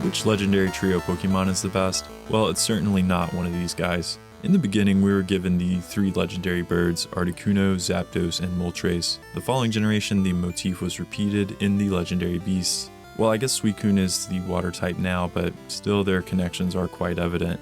Which legendary trio Pokemon is the best? Well, it's certainly not one of these guys. In the beginning, we were given the 3 legendary birds, Articuno, Zapdos, and Moltres. The following generation, the motif was repeated in the legendary beasts. Well, I guess Suicune is the water type now, but still their connections are quite evident.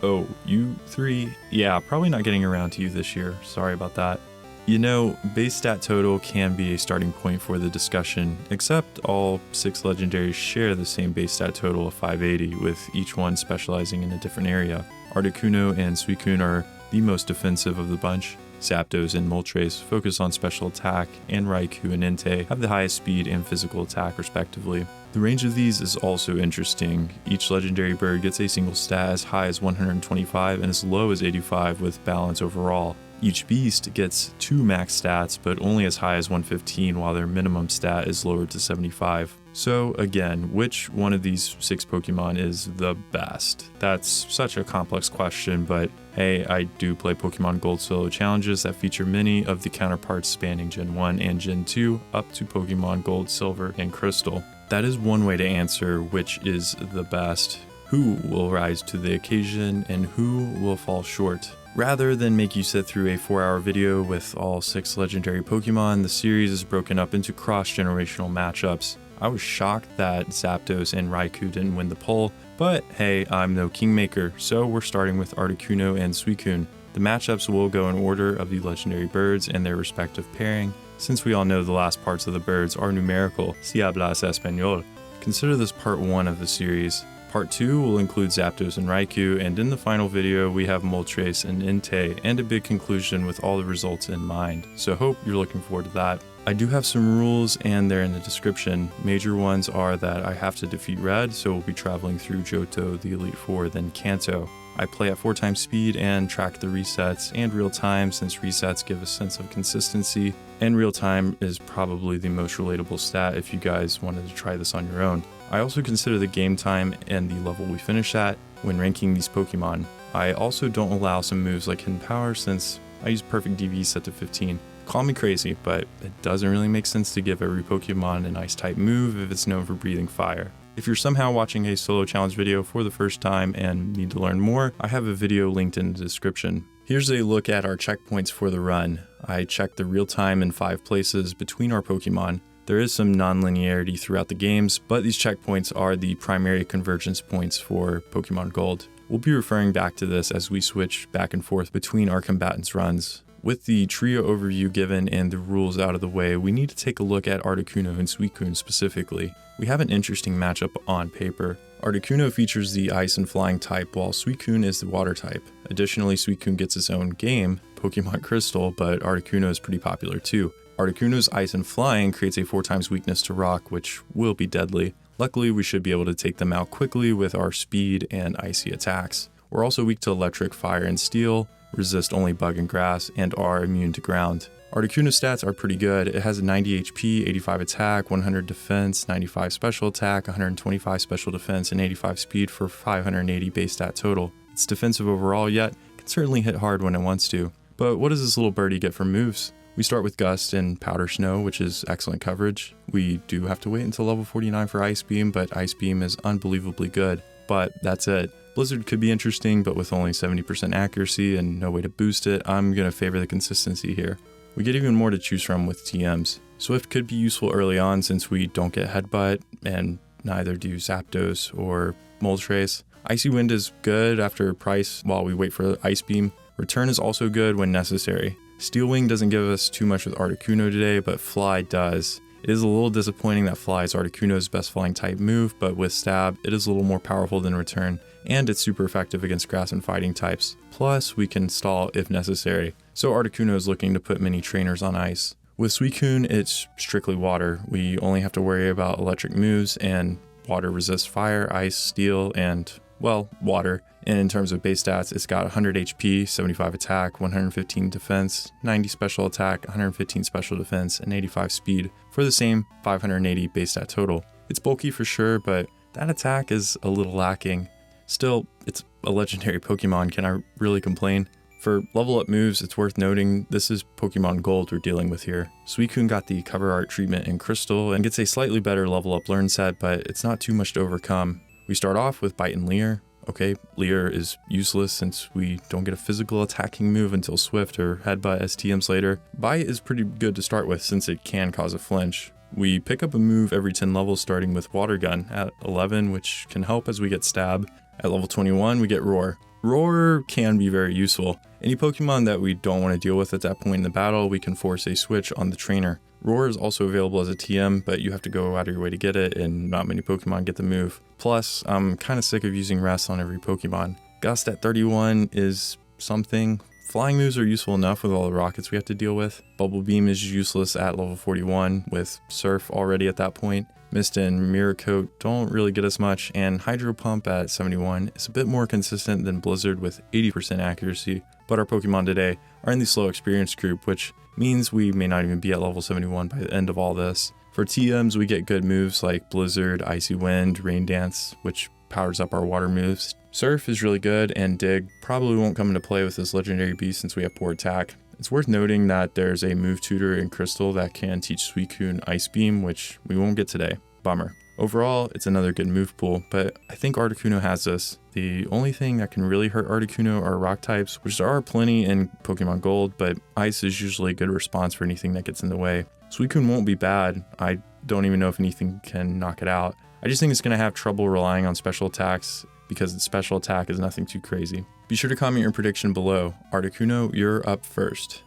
Oh, you 3? Yeah, probably not getting around to you this year, sorry about that. You know, base stat total can be a starting point for the discussion, except all 6 legendaries share the same base stat total of 580, with each one specializing in a different area. Articuno and Suicune are the most defensive of the bunch. Zapdos and Moltres focus on special attack, and Raikou and Entei have the highest speed and physical attack respectively. The range of these is also interesting. Each legendary bird gets a single stat as high as 125 and as low as 85 with balance overall. Each beast gets 2 max stats, but only as high as 115, while their minimum stat is lowered to 75. So again, which one of these 6 Pokemon is the best? That's such a complex question, but hey, I do play Pokemon Gold solo challenges that feature many of the counterparts spanning Gen 1 and Gen 2 up to Pokemon Gold, Silver, and Crystal. That is one way to answer which is the best. Who will rise to the occasion and who will fall short? Rather than make you sit through a 4-hour video with all 6 legendary Pokemon, the series is broken up into cross-generational matchups. I was shocked that Zapdos and Raikou didn't win the poll, but hey, I'm no kingmaker, so we're starting with Articuno and Suicune. The matchups will go in order of the legendary birds and their respective pairing, since we all know the last parts of the birds are numerical, si hablas español. Consider this part 1 of the series. Part 2 will include Zapdos and Raikou, and in the final video we have Moltres and Entei, and a big conclusion with all the results in mind, so hope you're looking forward to that. I do have some rules and they're in the description. Major ones are that I have to defeat Red, so we'll be traveling through Johto, the Elite Four, then Kanto. I play at 4 times speed and track the resets and real time, since resets give a sense of consistency, and real time is probably the most relatable stat if you guys wanted to try this on your own. I also consider the game time and the level we finish at when ranking these Pokemon. I also don't allow some moves like Hidden Power, since I use Perfect DV set to 15. Call me crazy, but it doesn't really make sense to give every Pokemon an ice type move if it's known for breathing fire. If you're somehow watching a solo challenge video for the first time and need to learn more, I have a video linked in the description. Here's a look at our checkpoints for the run. I checked the real time in 5 places between our Pokemon. There is some non-linearity throughout the games, but these checkpoints are the primary convergence points for Pokemon Gold. We'll be referring back to this as we switch back and forth between our combatants' runs. With the trio overview given and the rules out of the way, we need to take a look at Articuno and Suicune specifically. We have an interesting matchup on paper. Articuno features the ice and flying type, while Suicune is the water type. Additionally, Suicune gets its own game, Pokemon Crystal, but Articuno is pretty popular too. Articuno's ice and flying creates a 4 times weakness to rock, which will be deadly. Luckily, we should be able to take them out quickly with our speed and icy attacks. We're also weak to electric, fire, and steel, resist only bug and grass, and are immune to ground. Articuno's stats are pretty good. It has a 90 HP, 85 attack, 100 defense, 95 special attack, 125 special defense, and 85 speed for 580 base stat total. It's defensive overall, yet can certainly hit hard when it wants to. But what does this little birdie get for moves? We start with Gust and Powder Snow, which is excellent coverage. We do have to wait until level 49 for Ice Beam, but Ice Beam is unbelievably good. But that's it. Blizzard could be interesting, but with only 70% accuracy and no way to boost it, I'm going to favor the consistency here. We get even more to choose from with TMs. Swift could be useful early on since we don't get Headbutt, and neither do Zapdos or Moltres. Icy Wind is good after Price while we wait for Ice Beam. Return is also good when necessary. Steel Wing doesn't give us too much with Articuno today, but Fly does. It is a little disappointing that Fly is Articuno's best flying type move, but with Stab, it is a little more powerful than Return, and it's super effective against grass and fighting types. Plus, we can stall if necessary, so Articuno is looking to put many trainers on ice. With Suicune, it's strictly water. We only have to worry about electric moves, and water resists fire, ice, steel, and, well, water. And in terms of base stats, it's got 100 HP, 75 attack, 115 defense, 90 special attack, 115 special defense, and 85 speed for the same 580 base stat total. It's bulky for sure, but that attack is a little lacking. Still, it's a legendary Pokemon, can I really complain? For level up moves, it's worth noting this is Pokemon Gold we're dealing with here. Suicune got the cover art treatment in Crystal and gets a slightly better level up learn set, but it's not too much to overcome. We start off with Bite and Leer. Okay, Leer is useless since we don't get a physical attacking move until Swift or Headbutt as TMs later. Bite is pretty good to start with since it can cause a flinch. We pick up a move every 10 levels starting with Water Gun at 11, which can help as we get Stab. At level 21, we get Roar. Roar can be very useful. Any Pokemon that we don't want to deal with at that point in the battle, we can force a switch on the trainer. Roar is also available as a TM, but you have to go out of your way to get it, and not many Pokemon get the move. Plus, I'm kind of sick of using Rest on every Pokemon. Gust at 31 is something. Flying moves are useful enough with all the rockets we have to deal with. Bubble Beam is useless at level 41, with Surf already at that point. Mist and Mirror Coat don't really get us much, and Hydro Pump at 71 is a bit more consistent than Blizzard with 80% accuracy, but our Pokemon today are in the slow experience group, which means we may not even be at level 71 by the end of all this. For TMs, we get good moves like Blizzard, Icy Wind, Rain Dance, which powers up our water moves. Surf is really good, and Dig probably won't come into play with this legendary beast since we have poor attack. It's worth noting that there's a move tutor in Crystal that can teach Suicune Ice Beam, which we won't get today. Bummer. Overall, it's another good move pool, but I think Articuno has this. The only thing that can really hurt Articuno are rock types, which there are plenty in Pokemon Gold, but Ice is usually a good response for anything that gets in the way. Suicune won't be bad. I don't even know if anything can knock it out. I just think it's going to have trouble relying on special attacks because its special attack is nothing too crazy. Be sure to comment your prediction below. Articuno, you're up first.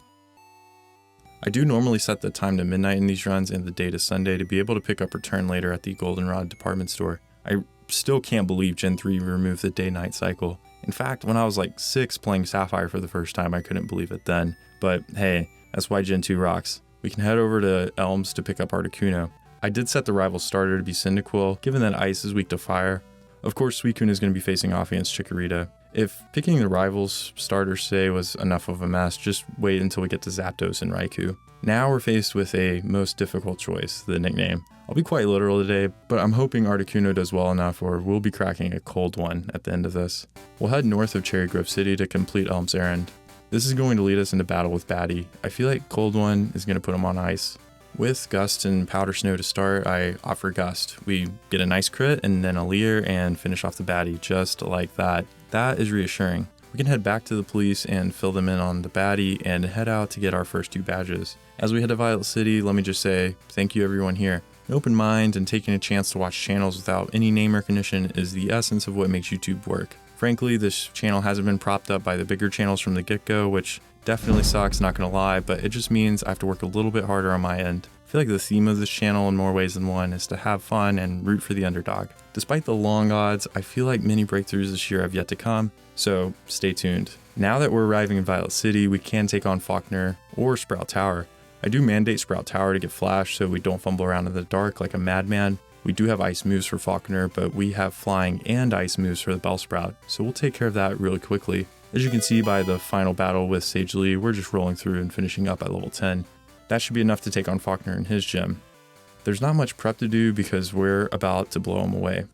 I do normally set the time to midnight in these runs and the day to Sunday to be able to pick up Return later at the Goldenrod department store. I still can't believe Gen 3 removed the day-night cycle. In fact, when I was like 6 playing Sapphire for the first time, I couldn't believe it then. But hey, that's why Gen 2 rocks. We can head over to Elms to pick up Articuno. I did set the rival starter to be Cyndaquil, given that Ice is weak to fire. Of course, Suicune is going to be facing off against Chikorita. If picking the rivals starter today was enough of a mess, just wait until we get to Zapdos and Raikou. Now we're faced with a most difficult choice, the nickname. I'll be quite literal today, but I'm hoping Articuno does well enough or we'll be cracking a cold one at the end of this. We'll head north of Cherry Grove City to complete Elm's errand. This is going to lead us into battle with Batty. I feel like Cold One is going to put him on ice. With Gust and Powder Snow to start, I offer Gust. We get a nice crit and then a Leer and finish off the Batty just like that. That is reassuring. We can head back to the police and fill them in on the Batty and head out to get our first 2 badges. As we head to Violet City, let me just say thank you everyone here. An open mind and taking a chance to watch channels without any name recognition is the essence of what makes YouTube work. Frankly, this channel hasn't been propped up by the bigger channels from the get-go, which definitely sucks, not gonna lie, but it just means I have to work a little bit harder on my end. I feel like the theme of this channel in more ways than one is to have fun and root for the underdog. Despite the long odds, I feel like many breakthroughs this year have yet to come, so stay tuned. Now that we're arriving in Violet City, we can take on Faulkner or Sprout Tower. I do mandate Sprout Tower to get flash so we don't fumble around in the dark like a madman. We do have ice moves for Faulkner, but we have flying and ice moves for the Bellsprout, so we'll take care of that really quickly. As you can see by the final battle with Sagely, we're just rolling through and finishing up at level 10. That should be enough to take on Faulkner in his gym. There's not much prep to do because we're about to blow him away.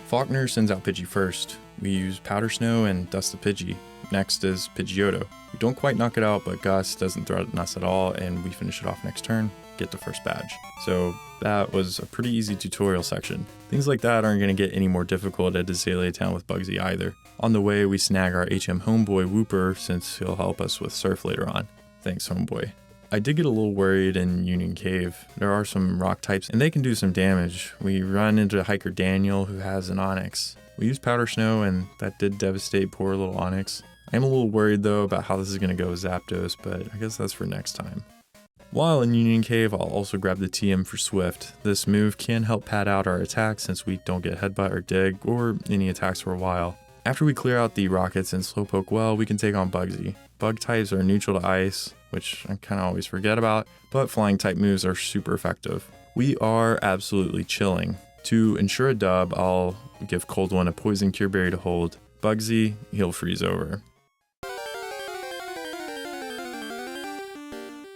Faulkner sends out Pidgey first. We use Powder Snow and Dust the Pidgey. Next is Pidgeotto. We don't quite knock it out, but Gus doesn't threaten us at all, and we finish it off next turn, get the first badge. So that was a pretty easy tutorial section. Things like that aren't going to get any more difficult at Azalea Town with Bugsy either. On the way, we snag our HM homeboy Wooper since he'll help us with Surf later on. Thanks, homeboy. I did get a little worried in Union Cave. There are some rock types and they can do some damage. We run into Hiker Daniel who has an Onix. We used Powder Snow and that did devastate poor little Onix. I am a little worried though about how this is going to go with Zapdos, but I guess that's for next time. While in Union Cave, I'll also grab the TM for Swift. This move can help pad out our attacks since we don't get Headbutt or Dig or any attacks for a while. After we clear out the Rockets and Slowpoke well, we can take on Bugsy. Bug types are neutral to Ice, which I kind of always forget about, but flying type moves are super effective. We are absolutely chilling. To ensure a dub, I'll give Cold One a Poison Cure Berry to hold. Bugsy, he'll freeze over.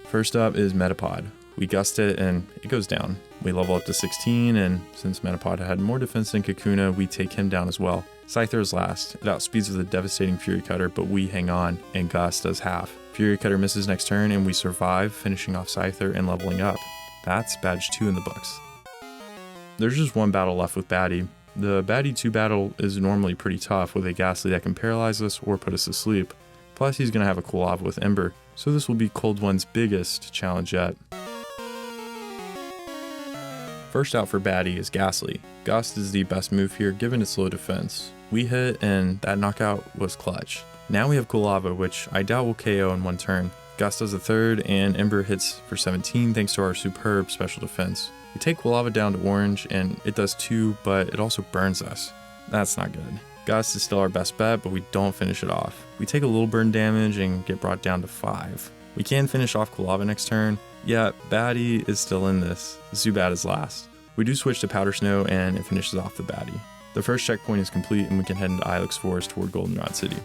First up is Metapod. We gust it and it goes down. We level up to 16 and since Metapod had more defense than Kakuna, we take him down as well. Scyther is last. It outspeeds with a devastating Fury Cutter, but we hang on and Gust does half. Fury Cutter misses next turn and we survive, finishing off Scyther and leveling up. That's badge 2 in the books. There's just one battle left with Batty. The Batty 2 battle is normally pretty tough with a Ghastly that can paralyze us or put us to sleep. Plus he's going to have a cool lava with Ember, so this will be Cold One's biggest challenge yet. First out for Batty is Ghastly. Gust is the best move here given its low defense. We hit and that knockout was clutch. Now we have Cool Lava, which I doubt will KO in one turn. Gust does a third and Ember hits for 17 thanks to our superb special defense. We take Cool Lava down to orange and it does 2, but it also burns us. That's not good. Gust is still our best bet, but we don't finish it off. We take a little burn damage and get brought down to 5. We can finish off Cool Lava next turn. Yeah, Batty is still in this. Zubat is last. We do switch to Powder Snow and it finishes off the Batty. The first checkpoint is complete and we can head into Ilex Forest toward Goldenrod City.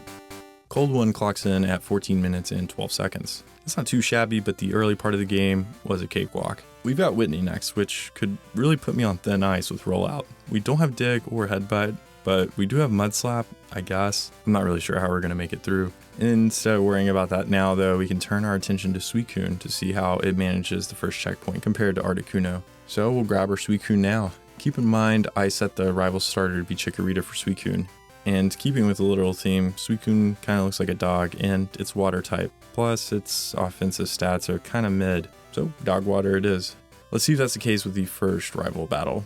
Cold One clocks in at 14 minutes and 12 seconds. It's not too shabby, but the early part of the game was a cakewalk. We've got Whitney next, which could really put me on thin ice with Rollout. We don't have Dig or Headbutt, but we do have Mud Slap, I guess. I'm not really sure how we're going to make it through. Instead of worrying about that now, though, we can turn our attention to Suicune to see how it manages the first checkpoint compared to Articuno. So we'll grab our Suicune now. Keep in mind, I set the rival starter to be Chikorita for Suicune. And keeping with the literal theme, Suicune kind of looks like a dog, and it's water type. Plus, its offensive stats are kind of mid, so dog water it is. Let's see if that's the case with the first rival battle.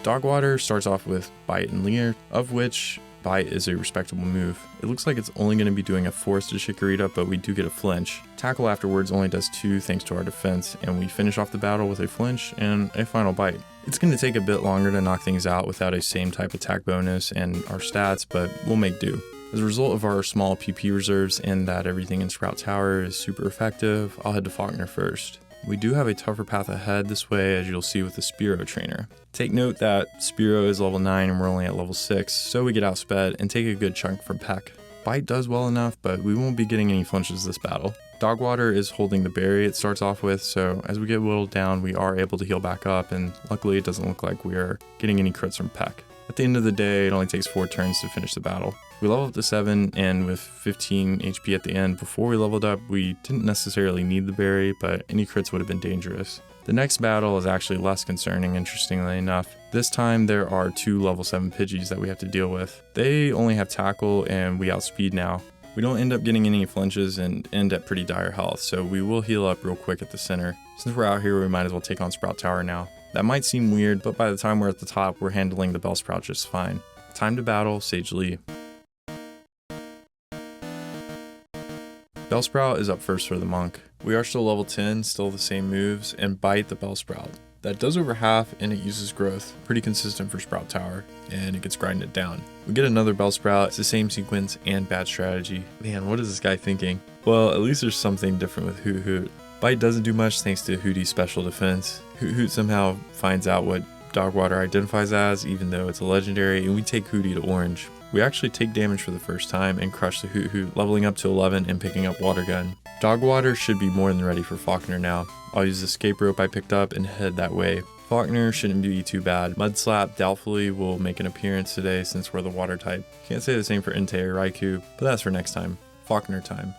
Dog Water starts off with Bite and Leer, of which Bite is a respectable move. It looks like it's only going to be doing a force to Chikorita, but we do get a flinch. Tackle afterwards only does 2 thanks to our defense, and we finish off the battle with a flinch and a final bite. It's going to take a bit longer to knock things out without a same type attack bonus and our stats, but we'll make do. As a result of our small PP reserves and that everything in Sprout Tower is super effective, I'll head to Faulkner first. We do have a tougher path ahead this way, as you'll see with the Spearow trainer. Take note that Spearow is level 9 and we're only at level 6, so we get outsped and take a good chunk from Peck. Bite does well enough, but we won't be getting any flinches this battle. Dog Water is holding the berry it starts off with, so as we get whittled down, we are able to heal back up, and luckily it doesn't look like we are getting any crits from Peck. At the end of the day, it only takes 4 turns to finish the battle. We level up to 7, and with 15 HP at the end, before we leveled up, we didn't necessarily need the berry, but any crits would have been dangerous. The next battle is actually less concerning, interestingly enough. This time there are 2 level 7 Pidgeys that we have to deal with. They only have tackle, and we outspeed now. We don't end up getting any flinches and end at pretty dire health, so we will heal up real quick at the center. Since we're out here, we might as well take on Sprout Tower now. That might seem weird, but by the time we're at the top, we're handling the Bellsprout just fine. Time to battle Sage Lee. Bellsprout is up first for the monk. We are still level 10, still the same moves, and Bite the Bellsprout. That does over half, and it uses growth. Pretty consistent for Sprout Tower, and it gets grinded down. We get another Bellsprout, it's the same sequence and bad strategy. Man, what is this guy thinking? Well, at least there's something different with Hoot Hoot. Bite doesn't do much thanks to Hootie's special defense. Hoot Hoot somehow finds out what Dog Water identifies as, even though it's a legendary, and we take Hootie to orange. We actually take damage for the first time and crush the Hoot Hoot, leveling up to 11 and picking up Water Gun. Dog Water should be more than ready for Faulkner now. I'll use the escape rope I picked up and head that way. Faulkner shouldn't be too bad. Mud Slap doubtfully will make an appearance today since we're the water type. Can't say the same for Entei or Raikou, but that's for next time. Faulkner time.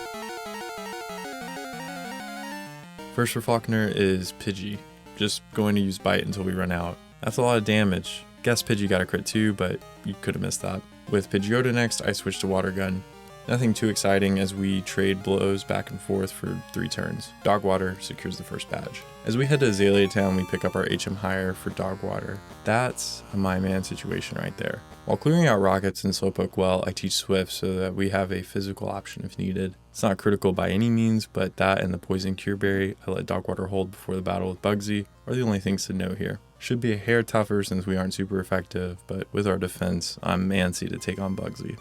First for Faulkner is Pidgey. Just going to use Bite until we run out. That's a lot of damage. Guess Pidgey got a crit too, but you could have missed that. With Pidgeotto next, I switch to Water Gun. Nothing too exciting as we trade blows back and forth for 3 turns. Dog Water secures the first badge. As we head to Azalea Town, we pick up our HM higher for Dog Water. That's a my man situation right there. While clearing out Rockets and Slowpoke well, I teach Swift so that we have a physical option if needed. It's not critical by any means, but that and the Poison Cure Berry I let Dog Water hold before the battle with Bugsy are the only things to note here. Should be a hair tougher since we aren't super effective, but with our defense, I'm antsy to take on Bugsy.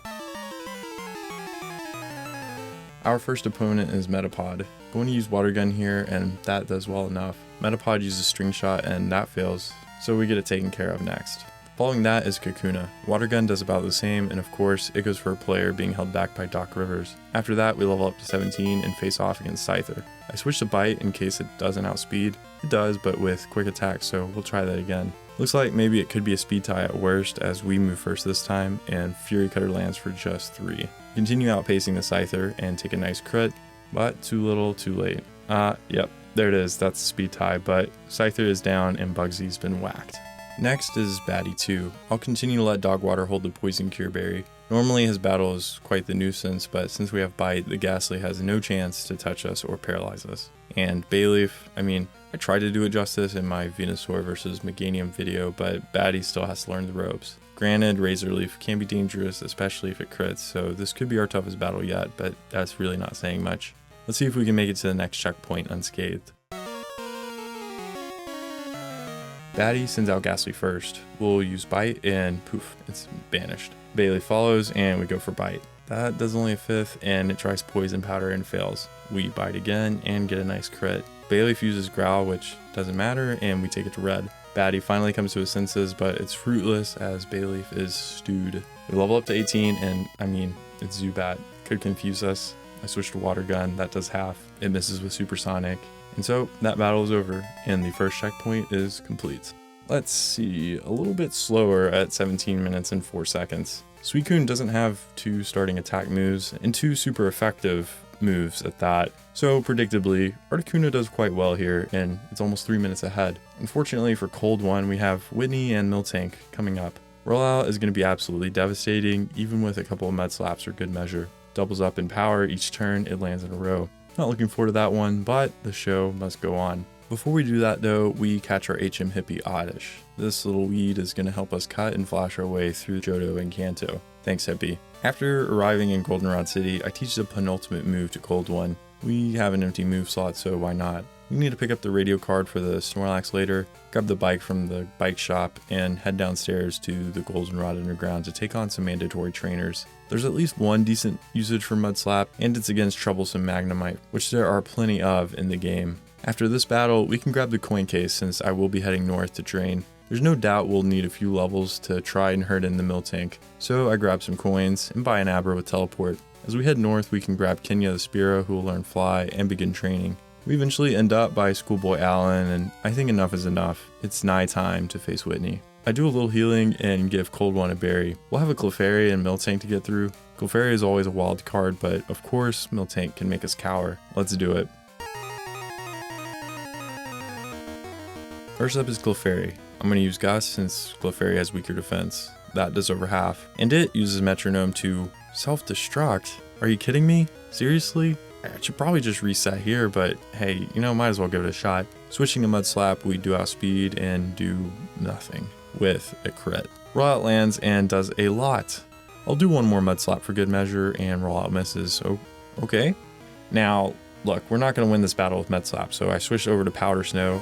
Our first opponent is Metapod. Going to use Water Gun here, and that does well enough. Metapod uses String Shot, and that fails, so we get it taken care of next. Following that is Kakuna. Water Gun does about the same, and of course, it goes for a player being held back by Doc Rivers. After that, we level up to 17 and face off against Scyther. I switch to Bite in case it doesn't outspeed. It does, but with quick attack, so we'll try that again. Looks like maybe it could be a speed tie at worst as we move first this time, and Fury Cutter lands for just 3. Continue outpacing the Scyther and take a nice crit, but too little, too late. Yep, there it is, that's the speed tie, but Scyther is down and Bugsy's been whacked. Next is Batty 2. I'll continue to let Dogwater hold the Poison Cure Berry. Normally his battle is quite the nuisance, but since we have Bite, the Ghastly has no chance to touch us or paralyze us. And Bayleaf, I mean, I tried to do it justice in my Venusaur versus Meganium video, but Batty still has to learn the ropes. Granted, Razor Leaf can be dangerous, especially if it crits, so this could be our toughest battle yet, but that's really not saying much. Let's see if we can make it to the next checkpoint unscathed. Batty sends out Ghastly first. We'll use Bite and poof, it's banished. Bailey follows and we go for Bite. That does only a 5th and it tries Poison Powder and fails. We Bite again and get a nice crit. Bailey uses Growl, which doesn't matter, and we take it to red. Batty finally comes to his senses, but it's fruitless as Bayleaf is stewed. We level up to 18 and I mean, it's Zubat. Could confuse us. I switched to Water Gun, that does half. It misses with Supersonic. And so that battle is over and the first checkpoint is complete. Let's see, a little bit slower at 17 minutes and 4 seconds. Suicune doesn't have 2 starting attack moves and 2 super effective moves at that. So predictably, Articuno does quite well here and it's almost 3 minutes ahead. Unfortunately for Cold One, we have Whitney and Miltank coming up. Rollout is going to be absolutely devastating, even with a couple of Med Slaps for good measure. Doubles up in power each turn it lands in a row. Not looking forward to that one, but the show must go on. Before we do that though, we catch our HM Hippie Oddish. This little weed is going to help us cut and flash our way through Johto and Kanto. Thanks Hippie. After arriving in Goldenrod City, I teach the penultimate move to Cold One. We have an empty move slot, so why not? We need to pick up the radio card for the Snorlax later, grab the bike from the bike shop, and head downstairs to the Goldenrod Underground to take on some mandatory trainers. There's at least one decent usage for Mudslap, and it's against troublesome Magnemite, which there are plenty of in the game. After this battle, we can grab the coin case since I will be heading north to train. There's no doubt we'll need a few levels to try and herd in the Miltank, so I grab some coins and buy an Abra with Teleport. As we head north, we can grab Kenya the Spearow, who will learn Fly and begin training. We eventually end up by Schoolboy Allen, and I think enough is enough. It's nigh time to face Whitney. I do a little healing and give Cold One a berry. We'll have a Clefairy and Miltank to get through. Clefairy is always a wild card, but of course Miltank can make us cower. Let's do it. First up is Clefairy. I'm going to use Gust since Clefairy has weaker defense. That does over half. And it uses Metronome to self-destruct. Are you kidding me? Seriously? I should probably just reset here, but hey, you know, might as well give it a shot. Switching to Mudslap, we do outspeed and do nothing with a crit. Rollout lands and does a lot. I'll do one more Mudslap for good measure and Rollout misses, so okay. Now, look, we're not going to win this battle with Mudslap, so I switched over to Powder Snow.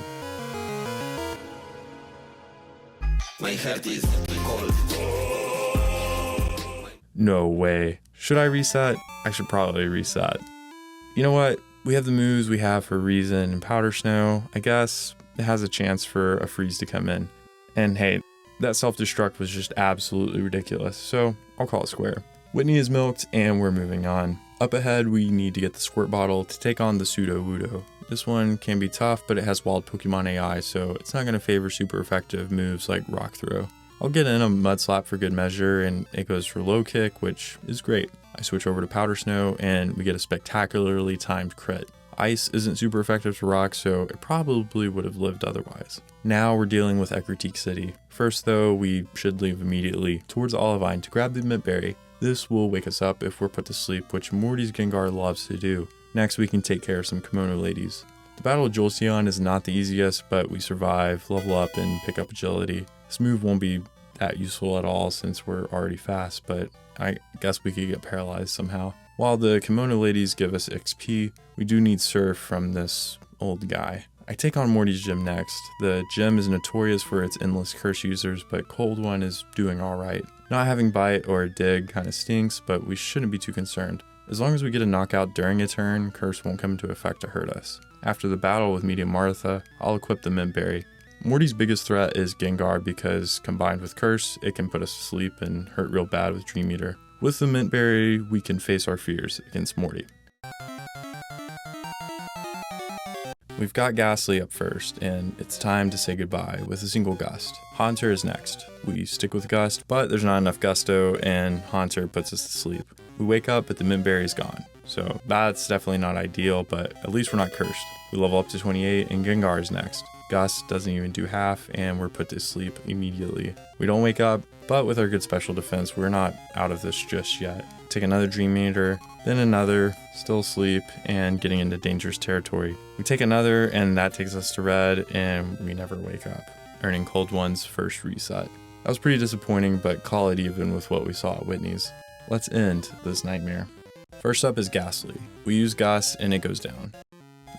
My heart is cold. No way. Should I reset? I should probably reset. You know what? We have the moves we have for a reason, and Powder Snow, I guess, it has a chance for a freeze to come in. And hey, that self-destruct was just absolutely ridiculous, so I'll call it square. Whitney is milked, and we're moving on. Up ahead, we need to get the Squirt Bottle to take on the Sudowoodo. This one can be tough, but it has wild Pokemon AI, so it's not going to favor super effective moves like Rock Throw. I'll get in a Mudslap for good measure, and it goes for Low Kick, which is great. I switch over to Powder Snow, and we get a spectacularly timed crit. Ice isn't super effective to Rock, so it probably would have lived otherwise. Now we're dealing with Ecruteak City. First though, we should leave immediately towards Olivine to grab the Mint Berry. This will wake us up if we're put to sleep, which Morty's Gengar loves to do. Next we can take care of some Kimono ladies. The battle of Jolteon is not the easiest, but we survive, level up, and pick up agility. This move won't be that useful at all since we're already fast, but I guess we could get paralyzed somehow. While the Kimono ladies give us XP, we do need Surf from this old guy. I take on Morty's gym next. The gym is notorious for its endless curse users, but Cold One is doing alright. Not having Bite or Dig kinda stinks, but we shouldn't be too concerned. As long as we get a knockout during a turn, Curse won't come into effect to hurt us. After the battle with Medium Martha, I'll equip the Mint Berry. Morty's biggest threat is Gengar because combined with Curse, it can put us to sleep and hurt real bad with Dream Eater. With the Mint Berry, we can face our fears against Morty. We've got Ghastly up first, and it's time to say goodbye with a single Gust. Haunter is next. We stick with Gust, but there's not enough Gusto, and Haunter puts us to sleep. We wake up, but the Mint Berry is gone. so that's definitely not ideal, but at least we're not cursed. We level up to 28 and Gengar is next. Gust doesn't even do half and we're put to sleep immediately. We don't wake up, but with our good special defense, we're not out of this just yet. Take another Dream Eater, then another, still asleep and getting into dangerous territory. We take another and that takes us to red and we never wake up, earning Cold One's first reset. That was pretty disappointing, but call it even with what we saw at Whitney's. Let's end this nightmare. First up is Ghastly. We use Gust and it goes down.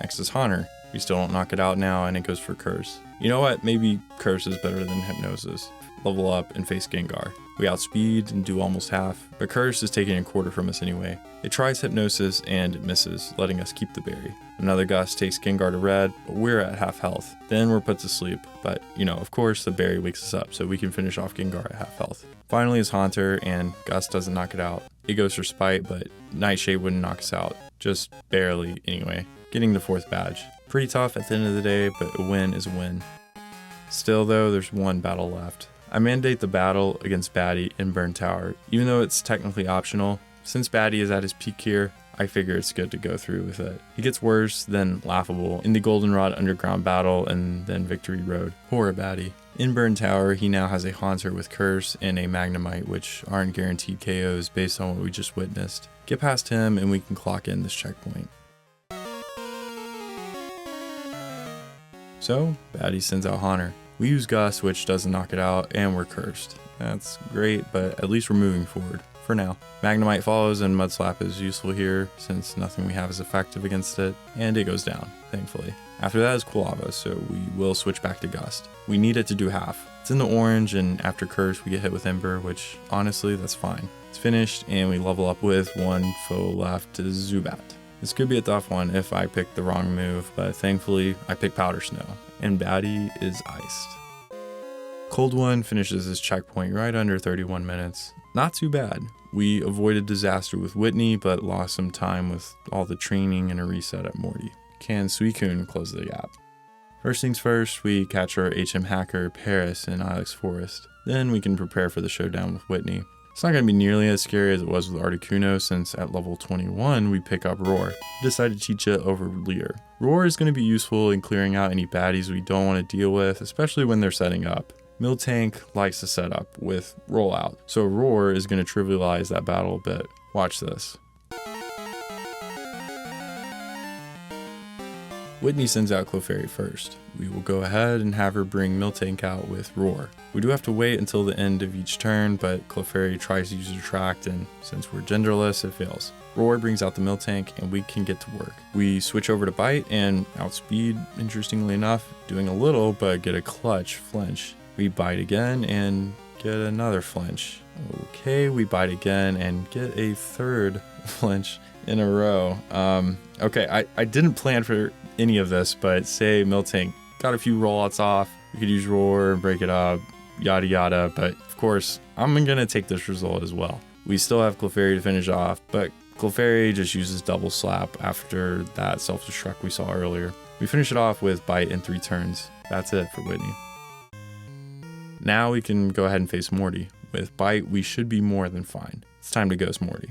Next is Haunter. We still don't knock it out now and it goes for Curse. You know what? Maybe Curse is better than Hypnosis. Level up and face Gengar. We outspeed and do almost half, but Curse is taking a quarter from us anyway. It tries Hypnosis and it misses, letting us keep the berry. Another Gust takes Gengar to red, but we're at half health. Then we're put to sleep, but of course the berry wakes us up so we can finish off Gengar at half health. Finally is Haunter and Gust doesn't knock it out. It goes for Spite, but Nightshade wouldn't knock us out, just barely anyway. Getting the 4th badge. Pretty tough at the end of the day, but a win is a win. Still though, there's one battle left. I mandate the battle against Batty in Burn Tower, even though it's technically optional. Since Batty is at his peak here, I figure it's good to go through with it. He gets worse than laughable in the Goldenrod Underground battle and then Victory Road. Poor Batty. In Burn Tower, he now has a Haunter with Curse and a Magnemite, which aren't guaranteed KOs based on what we just witnessed. Get past him and we can clock in this checkpoint. So, Batty sends out Haunter. We use Gust, which doesn't knock it out, and we're cursed. That's great, but at least we're moving forward, for now. Magnemite follows, and Mud Slap is useful here, since nothing we have is effective against it, and it goes down, thankfully. After that is Quilava, so we will switch back to Gust. We need it to do half. It's in the orange, and after Curse, we get hit with Ember, which, honestly, that's fine. It's finished, and we level up with one foe left to Zubat. This could be a tough one if I pick the wrong move, but thankfully I pick Powder Snow, and Batty is iced. Cold One finishes his checkpoint right under 31 minutes. Not too bad. We avoided disaster with Whitney, but lost some time with all the training and a reset at Morty. Can Suicune close the gap? First things first, we catch our HM hacker Paris in Ilex Forest. Then we can prepare for the showdown with Whitney. It's not going to be nearly as scary as it was with Articuno, since at level 21 we pick up Roar. We decided to teach it over Leer. Roar is going to be useful in clearing out any baddies we don't want to deal with, especially when they're setting up. Miltank likes to set up with rollout, so Roar is going to trivialize that battle a bit. Watch this. Whitney sends out Clefairy first. We will go ahead and have her bring Miltank out with Roar. We do have to wait until the end of each turn, but Clefairy tries to use Attract, and since we're genderless, it fails. Roar brings out the Miltank and we can get to work. We switch over to Bite and outspeed, interestingly enough, doing a little but get a clutch flinch. We bite again and get another flinch. Okay, we bite again and get a third flinch in a row. Okay, I didn't plan for any of this, but say Miltank got a few rollouts off, we could use Roar and break it up, yada yada, but of course, I'm gonna take this result as well. We still have Clefairy to finish off, but Clefairy just uses Double Slap after that self-destruct we saw earlier. We finish it off with Bite in 3 turns. That's it for Whitney. Now we can go ahead and face Morty. With Bite, we should be more than fine. It's time to ghost Morty.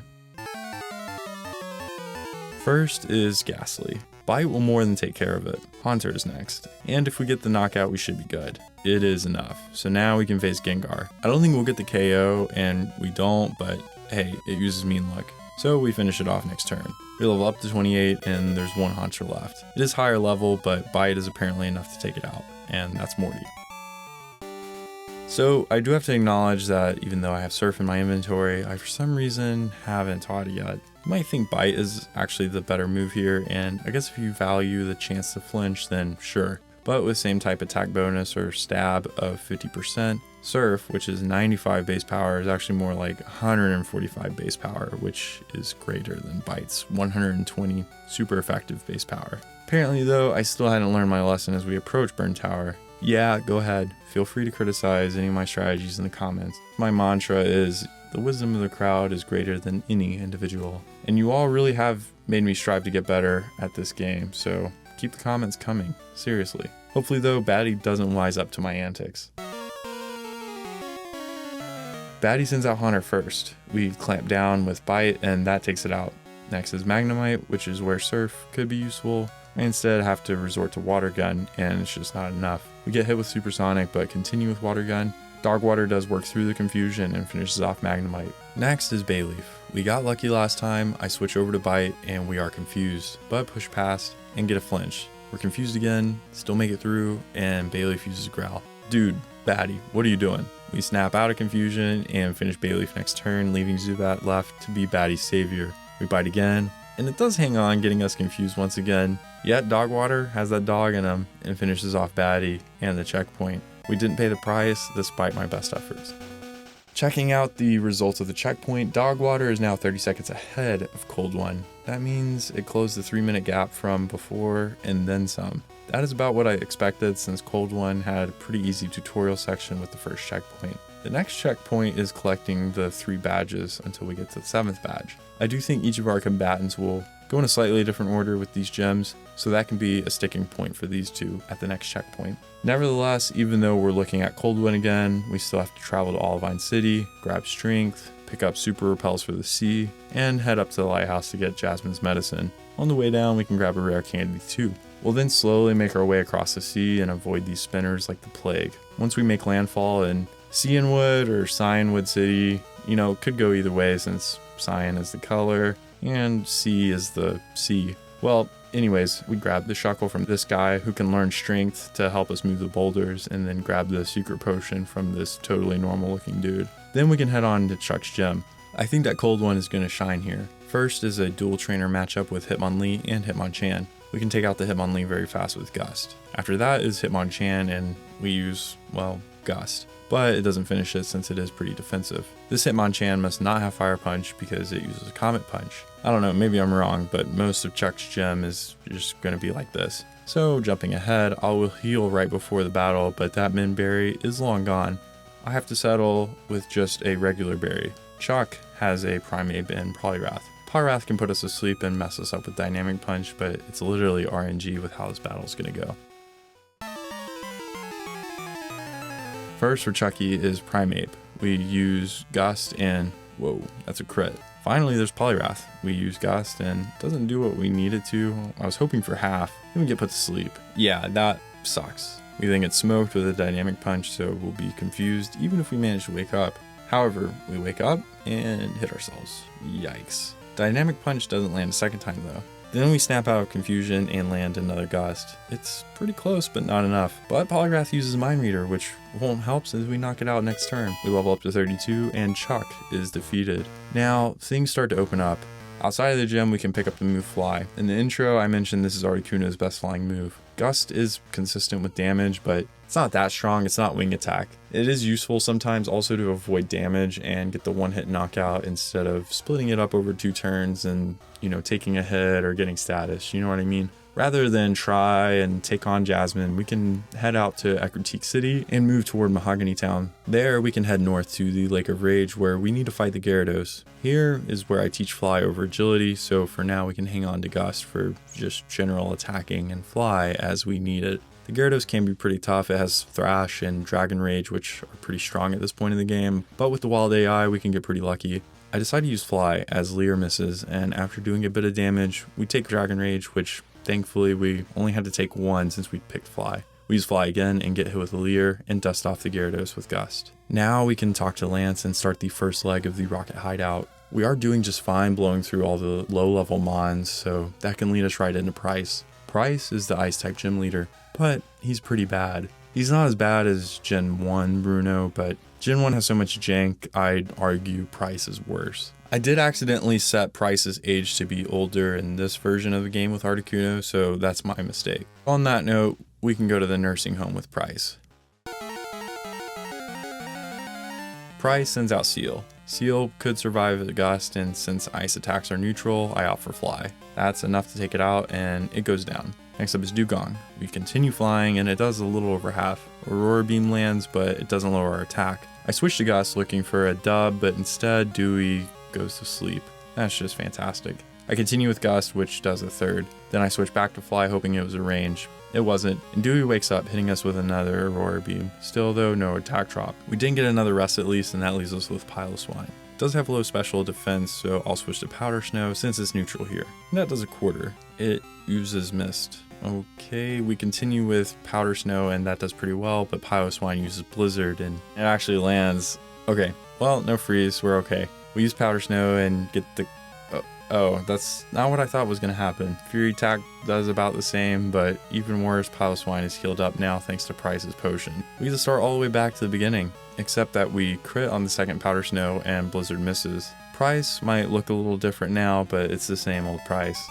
First is Ghastly. Bite will more than take care of it. Haunter is next. And if we get the knockout, we should be good. It is enough. So now we can face Gengar. I don't think we'll get the KO, and we don't, but hey, it uses Mean Luck. So we finish it off next turn. We level up to 28, and there's one Haunter left. It is higher level, but Bite is apparently enough to take it out, and that's Morty. So I do have to acknowledge that even though I have Surf in my inventory, I for some reason haven't taught it yet. You might think Bite is actually the better move here, and I guess if you value the chance to flinch, then sure. But with same type attack bonus or stab of 50%, Surf, which is 95 base power, is actually more like 145 base power, which is greater than Bite's 120 super effective base power. Apparently though, I still hadn't learned my lesson as we approach Burn Tower. Yeah, go ahead. Feel free to criticize any of my strategies in the comments. My mantra is, the wisdom of the crowd is greater than any individual. And you all really have made me strive to get better at this game, so keep the comments coming. Seriously. Hopefully though, Batty doesn't wise up to my antics. Batty sends out Haunter first. We clamp down with Bite, and that takes it out. Next is Magnemite, which is where Surf could be useful. I instead have to resort to Water Gun, and it's just not enough. We get hit with Supersonic, but continue with Water Gun. Dog Water does work through the confusion and finishes off Magnemite. Next is Bayleaf. We got lucky last time, I switch over to Bite, and we are confused, but push past and get a flinch. We're confused again, still make it through, and Bayleaf uses Growl. Dude, baddie, what are you doing? We snap out of confusion and finish Bayleaf next turn, leaving Zubat left to be Baddie's savior. We Bite again, and it does hang on, getting us confused once again. Yet Dog Water has that dog in him and finishes off Baddie and the checkpoint. We didn't pay the price despite my best efforts. Checking out the results of the checkpoint, Dog Water is now 30 seconds ahead of Cold One. That means it closed the 3-minute gap from before and then some. That is about what I expected since Cold One had a pretty easy tutorial section with the first checkpoint. The next checkpoint is collecting the 3 badges until we get to the 7th badge. I do think each of our combatants will go in a slightly different order with these gems, so that can be a sticking point for these two at the next checkpoint. Nevertheless, even though we're looking at Cold One again, we still have to travel to Olivine City, grab Strength, pick up Super Repels for the sea, and head up to the lighthouse to get Jasmine's medicine. On the way down, we can grab a rare candy too. We'll then slowly make our way across the sea and avoid these spinners like the plague. Once we make landfall in Cianwood or Cyanwood City, could go either way since cyan is the color and C is the sea. Well, anyways, we grab the Shuckle from this guy who can learn Strength to help us move the boulders, and then grab the secret potion from this totally normal looking dude. Then we can head on to Chuck's gym. I think that Cold One is going to shine here. First is a dual trainer matchup with Hitmonlee and Hitmonchan. We can take out the Hitmonlee very fast with Gust. After that is Hitmonchan, and we use, Gust. But it doesn't finish it since it is pretty defensive. This Hitmonchan must not have Fire Punch because it uses a Comet Punch. I don't know, maybe I'm wrong, but most of Chuck's gym is just going to be like this. So jumping ahead, I will heal right before the battle, but that Min Berry is long gone. I have to settle with just a regular berry. Chuck has a Primeape and Poliwrath. Poliwrath can put us to sleep and mess us up with Dynamic Punch, but it's literally RNG with how this battle is going to go. First for Chucky is Primeape. We use Gust and, whoa, that's a crit. Finally, there's Poliwrath. We use Gust and it doesn't do what we need it to. I was hoping for half, then we get put to sleep. Yeah, that sucks. We then get smoked with a Dynamic Punch, so we'll be confused even if we manage to wake up. However, we wake up and hit ourselves. Yikes. Dynamic Punch doesn't land a second time though. Then we snap out of confusion and land another Gust. It's pretty close, but not enough. But Poliwrath uses Mind Reader, which won't help since we knock it out next turn. We level up to 32, and Chuck is defeated. Now, things start to open up. Outside of the gym, we can pick up the move Fly. In the intro, I mentioned this is Articuno's best flying move. Gust is consistent with damage, but it's not that strong, it's not wing attack. It is useful sometimes also to avoid damage and get the one-hit knockout instead of splitting it up over 2 turns and, taking a hit or getting status, you know what I mean? Rather than try and take on Jasmine, we can head out to Ecruteak City and move toward Mahogany Town. There, we can head north to the Lake of Rage where we need to fight the Gyarados. Here is where I teach Fly over Agility, so for now we can hang on to Gust for just general attacking and Fly as we need it. The Gyarados can be pretty tough. It has Thrash and Dragon Rage, which are pretty strong at this point in the game, but with the Wild AI, we can get pretty lucky. I decide to use Fly as Leer misses, and after doing a bit of damage, we take Dragon Rage, which thankfully we only had to take 1 since we picked Fly. We use Fly again and get hit with a Leer and dust off the Gyarados with Gust. Now we can talk to Lance and start the first leg of the Rocket Hideout. We are doing just fine blowing through all the low-level mons, so that can lead us right into Price. Price is the Ice-type gym leader, but he's pretty bad. He's not as bad as Gen 1 Bruno, but Gen 1 has so much jank, I'd argue Price is worse. I did accidentally set Price's age to be older in this version of the game with Articuno, so that's my mistake. On that note, we can go to the nursing home with Price. Price sends out Seal. Seal could survive a Gust, and since ice attacks are neutral, I opt for Fly. That's enough to take it out, and it goes down. Next up is Dugong. We continue flying, and it does a little over half. Aurora Beam lands, but it doesn't lower our attack. I switch to Gust looking for a dub, but instead Dewey goes to sleep. That's just fantastic. I continue with Gust, which does a third. Then I switch back to Fly, hoping it was a range. It wasn't, and Dewey wakes up hitting us with another Aurora Beam. Still though, no attack drop. We didn't get another rest at least, and that leaves us with Pile of Swine. It does have low special defense, so I'll switch to Powder Snow since it's neutral here. And that does a quarter. It uses Mist. Okay, we continue with Powder Snow, and that does pretty well, but Pile of Swine uses Blizzard, and it actually lands. Okay, well, no freeze, we're okay. We use Powder Snow and get the... Oh, that's not what I thought was going to happen. Fury attack does about the same, but even worse, Pile of Swine is healed up now thanks to Price's potion. We get to start all the way back to the beginning, except that we crit on the second Powder Snow and Blizzard misses. Price might look a little different now, but it's the same old Price.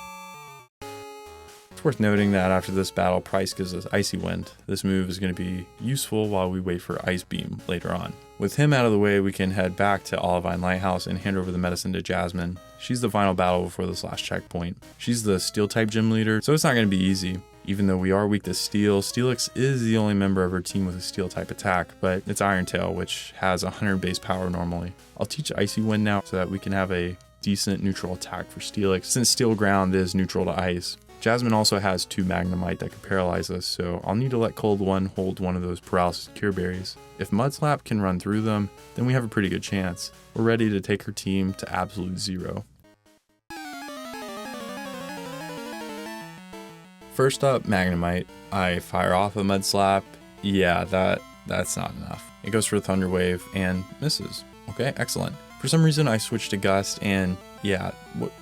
It's worth noting that after this battle, Price gives us Icy Wind. This move is going to be useful while we wait for Ice Beam later on. With him out of the way, we can head back to Olivine Lighthouse and hand over the medicine to Jasmine. She's the final battle before this last checkpoint. She's the Steel-type gym leader, so it's not going to be easy. Even though we are weak to Steel, Steelix is the only member of her team with a Steel-type attack, but it's Iron Tail, which has 100 base power normally. I'll teach Icy Wind now so that we can have a decent neutral attack for Steelix, since Steel Ground is neutral to Ice. Jasmine also has 2 Magnemite that can paralyze us, so I'll need to let Cold One hold one of those Paralysis Cure Berries. If Mudslap can run through them, then we have a pretty good chance. We're ready to take her team to absolute 0. First up, Magnemite. I fire off a Mudslap. Yeah, that's not enough. It goes for Thunder Wave and misses. Okay, excellent. For some reason I switched to Gust, and yeah,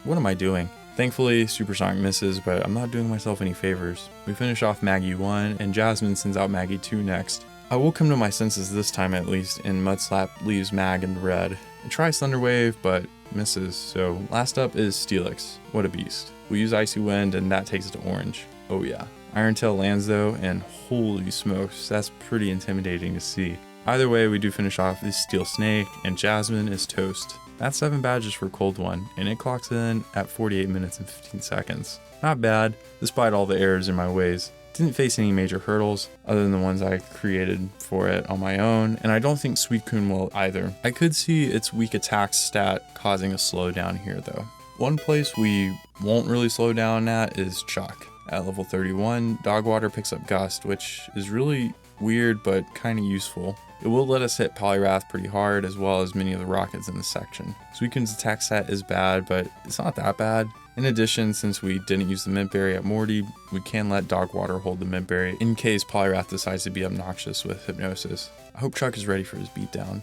what am I doing? Thankfully, Supersonic misses, but I'm not doing myself any favors. We finish off Maggie 1, and Jasmine sends out Maggie 2 next. I will come to my senses this time at least, and Mudslap leaves Mag in the red. It tries Thunder Wave, but misses, so last up is Steelix. What a beast. We use Icy Wind, and that takes it to orange. Oh yeah. Iron Tail lands though, and holy smokes, that's pretty intimidating to see. Either way, we do finish off this Steel Snake, and Jasmine is toast. That's 7 badges for Cold One, and it clocks in at 48 minutes and 15 seconds. Not bad, despite all the errors in my ways. Didn't face any major hurdles, other than the ones I created for it on my own, and I don't think Suicune will either. I could see its weak attack stat causing a slowdown here though. One place we won't really slow down at is Chuck. At level 31, Dogwater picks up Gust, which is really weird but kinda useful. It will let us hit Poliwrath pretty hard, as well as many of the rockets in this section. Suicune's attack stat is bad, but it's not that bad. In addition, since we didn't use the Mint Berry at Morty, we can let Dogwater hold the Mint Berry in case Poliwrath decides to be obnoxious with Hypnosis. I hope Chuck is ready for his beatdown.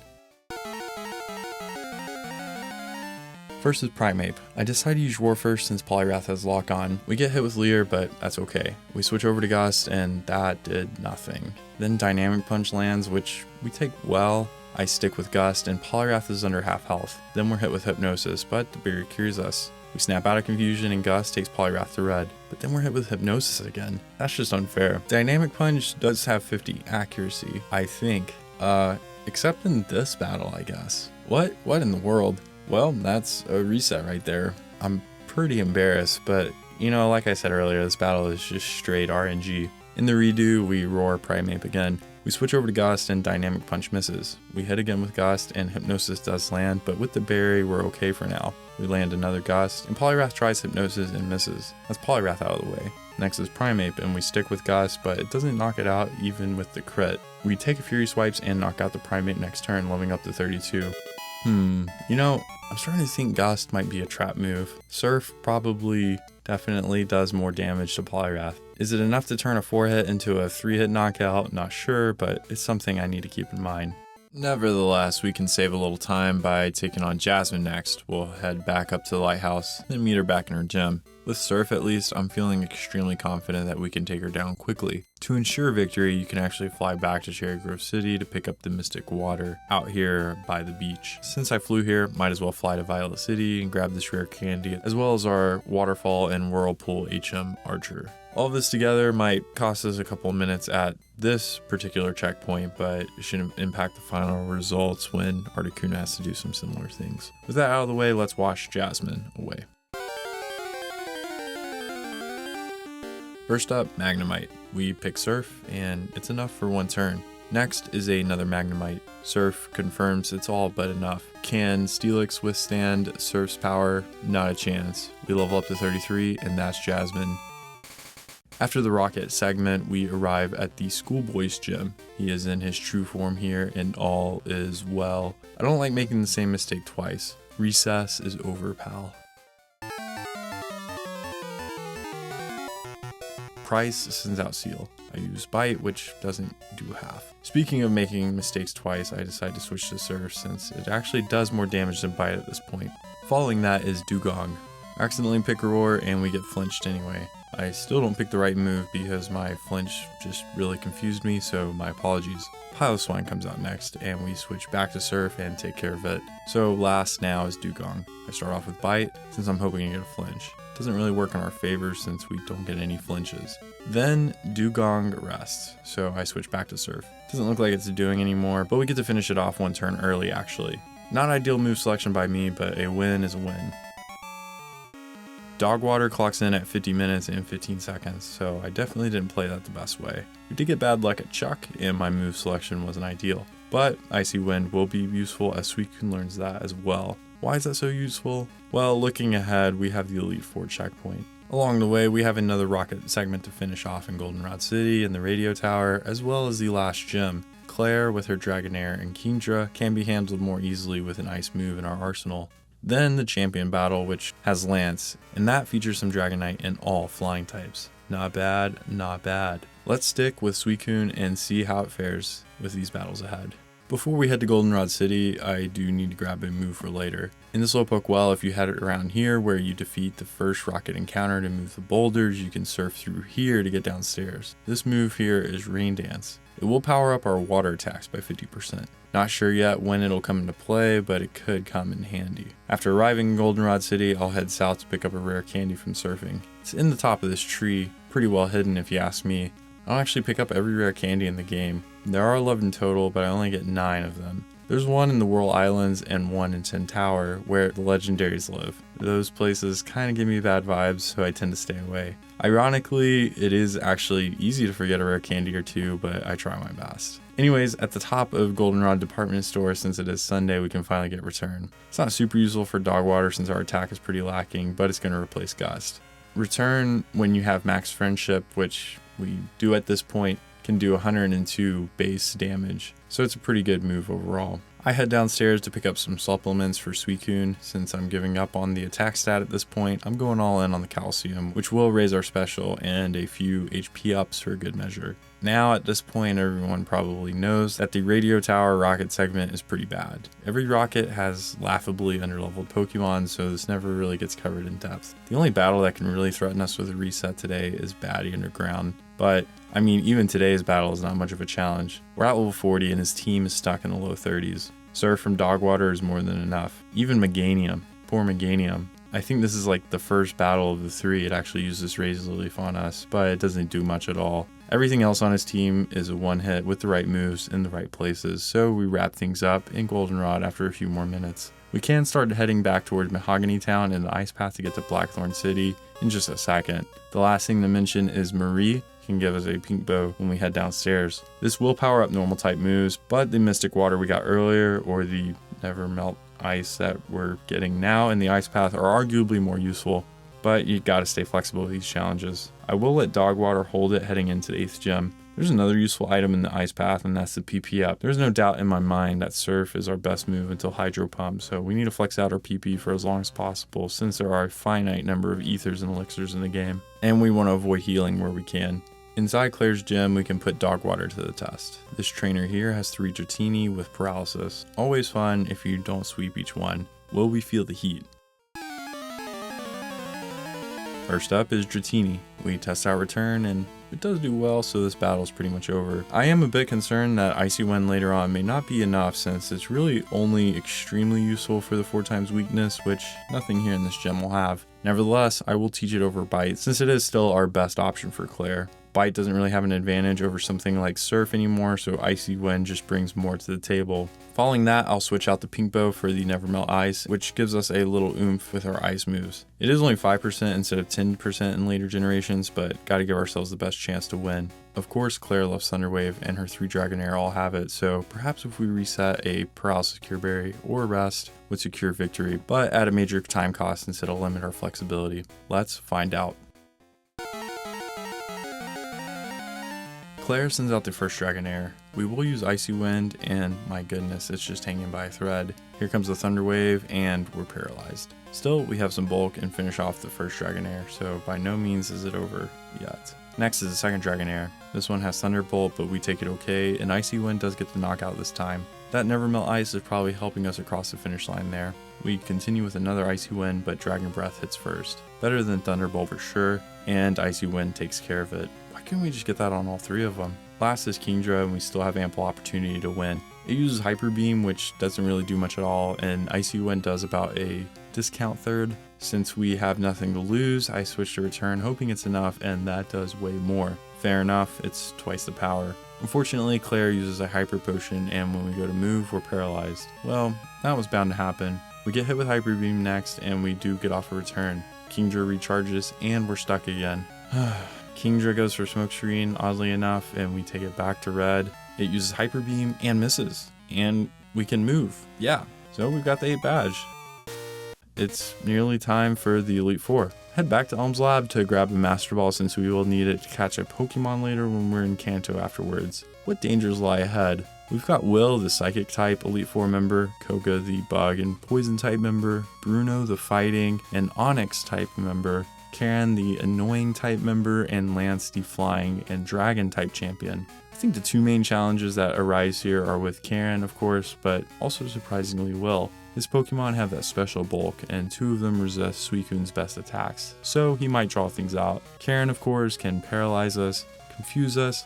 First is Primeape. I decided to use Roar first since Poliwrath has Lock On. We get hit with Leer, but that's okay. We switch over to Gust, and that did nothing. Then Dynamic Punch lands, which we take well. I stick with Gust, and Poliwrath is under half health. Then we're hit with Hypnosis, but the Barrier cures us. We snap out of confusion, and Gust takes Poliwrath to red. But then we're hit with Hypnosis again. That's just unfair. Dynamic Punch does have 50 accuracy, I think. Except in this battle, I guess. What in the world? Well, that's a reset right there. I'm pretty embarrassed, but you know, like I said earlier, this battle is just straight RNG. In the redo, we roar Primeape again. We switch over to Gust, and Dynamic Punch misses. We hit again with Gust, and Hypnosis does land, but with the berry, we're okay for now. We land another Gust, and Poliwrath tries Hypnosis and misses. That's Poliwrath out of the way. Next is Primeape, and we stick with Gust, but it doesn't knock it out even with the crit. We take a Fury Swipes and knock out the Primeape next turn, leveling up to 32. You know, I'm starting to think Gust might be a trap move. Surf probably definitely does more damage to Poliwrath. Is it enough to turn a 4-hit into a 3-hit knockout? Not sure, but it's something I need to keep in mind. Nevertheless, we can save a little time by taking on Jasmine next. We'll head back up to the lighthouse, then meet her back in her gym. With Surf at least, I'm feeling extremely confident that we can take her down quickly. To ensure victory, you can actually fly back to Cherry Grove City to pick up the Mystic Water out here by the beach. Since I flew here, might as well fly to Violet City and grab this rare candy, as well as our Waterfall and Whirlpool HM Archer. All this together might cost us a couple of minutes at this particular checkpoint, but it shouldn't impact the final results when Articuno has to do some similar things. With that out of the way, let's wash Jasmine away. First up, Magnemite. We pick Surf, and it's enough for one turn. Next is another Magnemite. Surf confirms it's all but enough. Can Steelix withstand Surf's power? Not a chance. We level up to 33, and that's Jasmine. After the Rocket segment, we arrive at the Schoolboy's gym. He is in his true form here and all is well. I don't like making the same mistake twice. Recess is over, pal. Price sends out Seal. I use Bite, which doesn't do half. Speaking of making mistakes twice, I decide to switch to Surf since it actually does more damage than Bite at this point. Following that is Dugong. I accidentally pick Roar and we get flinched anyway. I still don't pick the right move because my flinch just really confused me, so my apologies. Piloswine comes out next and we switch back to Surf and take care of it. So last now is Dugong. I start off with Bite since I'm hoping to get a flinch. Doesn't really work in our favor since we don't get any flinches. Then Dugong rests, so I switch back to Surf. Doesn't look like it's doing anymore, but we get to finish it off one turn early actually. Not ideal move selection by me, but a win is a win. Dog Water clocks in at 50 minutes and 15 seconds, so I definitely didn't play that the best way. We did get bad luck at Chuck, and my move selection wasn't ideal. But Icy Wind will be useful as Suicune learns that as well. Why is that so useful? Well, looking ahead, we have the Elite Four checkpoint. Along the way, we have another Rocket segment to finish off in Goldenrod City and the Radio Tower, as well as the last gym. Claire with her Dragonair and Kingdra can be handled more easily with an ice move in our arsenal. Then the champion battle, which has Lance, and that features some Dragonite and all flying types. Not bad, not bad. Let's stick with Suicune and see how it fares with these battles ahead. Before we head to Goldenrod City, I do need to grab a move for later. In the Slowpoke Well, if you head it around here where you defeat the first Rocket encounter to move the boulders, you can surf through here to get downstairs. This move here is Rain Dance. It will power up our water attacks by 50%. Not sure yet when it'll come into play, but it could come in handy. After arriving in Goldenrod City, I'll head south to pick up a rare candy from surfing. It's in the top of this tree, pretty well hidden if you ask me. I don't actually pick up every rare candy in the game. There are 11 total, but I only get 9 of them. There's one in the Whirl Islands and one in Tin Tower, where the legendaries live. Those places kind of give me bad vibes, so I tend to stay away. Ironically, it is actually easy to forget a rare candy or two, but I try my best. Anyways, at the top of Goldenrod Department Store, since it is Sunday, we can finally get Return. It's not super useful for Dog Water since our attack is pretty lacking, but it's going to replace Gust. Return, when you have Max Friendship, which we do at this point, can do 102 base damage, so it's a pretty good move overall. I head downstairs to pick up some supplements for Suicune. Since I'm giving up on the attack stat at this point, I'm going all in on the calcium, which will raise our special and a few HP ups for good measure. Now at this point, everyone probably knows that the Radio Tower Rocket segment is pretty bad. Every Rocket has laughably underleveled Pokemon, so this never really gets covered in depth. The only battle that can really threaten us with a reset today is Batty Underground, but I mean, even today's battle is not much of a challenge. We're at level 40 and his team is stuck in the low 30s. Surf from Dog Water is more than enough. Even Meganium, poor Meganium. I think this is like the first battle of the 3 it actually uses Razor Leaf on us, but it doesn't do much at all. Everything else on his team is a one hit with the right moves in the right places, so we wrap things up in Goldenrod after a few more minutes. We can start heading back towards Mahogany Town and the Ice Path to get to Blackthorn City in just a second. The last thing to mention is Marie can give us a pink bow when we head downstairs. This will power up normal type moves, but the Mystic Water we got earlier or the Never Melt Ice that we're getting now in the Ice Path are arguably more useful, but you gotta stay flexible with these challenges. I will let Dog Water hold it heading into the 8th gym. There's another useful item in the Ice Path, and that's the PP up. There's no doubt in my mind that Surf is our best move until Hydro Pump, so we need to flex out our PP for as long as possible since there are a finite number of ethers and elixirs in the game, and we want to avoid healing where we can. Inside Claire's gym, we can put Dog Water to the test. This trainer here has 3 Dratini with paralysis. Always fun if you don't sweep each one. Will we feel the heat? First up is Dratini. We test out Return and it does do well, so this battle is pretty much over. I am a bit concerned that Icy Wind later on may not be enough since it's really only extremely useful for the 4x weakness, which nothing here in this gym will have. Nevertheless, I will teach it over Bite since it is still our best option for Claire. Bite doesn't really have an advantage over something like Surf anymore, so Icy Wind just brings more to the table. Following that, I'll switch out the Pink Bow for the Never Melt Ice, which gives us a little oomph with our ice moves. It is only 5% instead of 10% in later generations, but gotta give ourselves the best chance to win. Of course, Claire loves Thunder Wave and her 3 Dragonair all have it, so perhaps if we reset a Paralysis Cure Berry or Rest would secure victory, but at a major time cost instead of limit our flexibility. Let's find out. Claire sends out the first Dragonair. We will use Icy Wind, and my goodness, it's just hanging by a thread. Here comes the Thunder Wave, and we're paralyzed. Still, we have some bulk and finish off the first Dragonair, so by no means is it over yet. Next is the second Dragonair. This one has Thunderbolt, but we take it okay, and Icy Wind does get the knockout this time. That Never Melt Ice is probably helping us across the finish line there. We continue with another Icy Wind, but Dragon Breath hits first. Better than Thunderbolt for sure, and Icy Wind takes care of it. Why couldn't we just get that on all three of them? Last is Kingdra, and we still have ample opportunity to win. It uses Hyper Beam, which doesn't really do much at all, and Icy Wind does about a discount third. Since we have nothing to lose, I switch to Return, hoping it's enough, and that does way more. Fair enough, it's twice the power. Unfortunately, Claire uses a Hyper Potion, and when we go to move, we're paralyzed. Well, that was bound to happen. We get hit with Hyper Beam next, and we do get off a Return. Kingdra recharges, and we're stuck again. Kingdra goes for Smokescreen, oddly enough, and we take it back to red. It uses Hyper Beam and misses, and we can move. Yeah, so we've got the 8 badge. It's nearly time for the Elite Four. Head back to Elm's Lab to grab a Master Ball since we will need it to catch a Pokemon later when we're in Kanto afterwards. What dangers lie ahead? We've got Will, the Psychic type Elite Four member, Koga, the Bug and Poison type member, Bruno, the Fighting and Onyx type member, Karen, the Annoying type member, and Lance, the Flying and Dragon type champion. I think the two main challenges that arise here are with Karen, of course, but also surprisingly Will. His Pokemon have that special bulk, and 2 of them resist Suicune's best attacks, so he might draw things out. Karen, of course, can paralyze us, confuse us,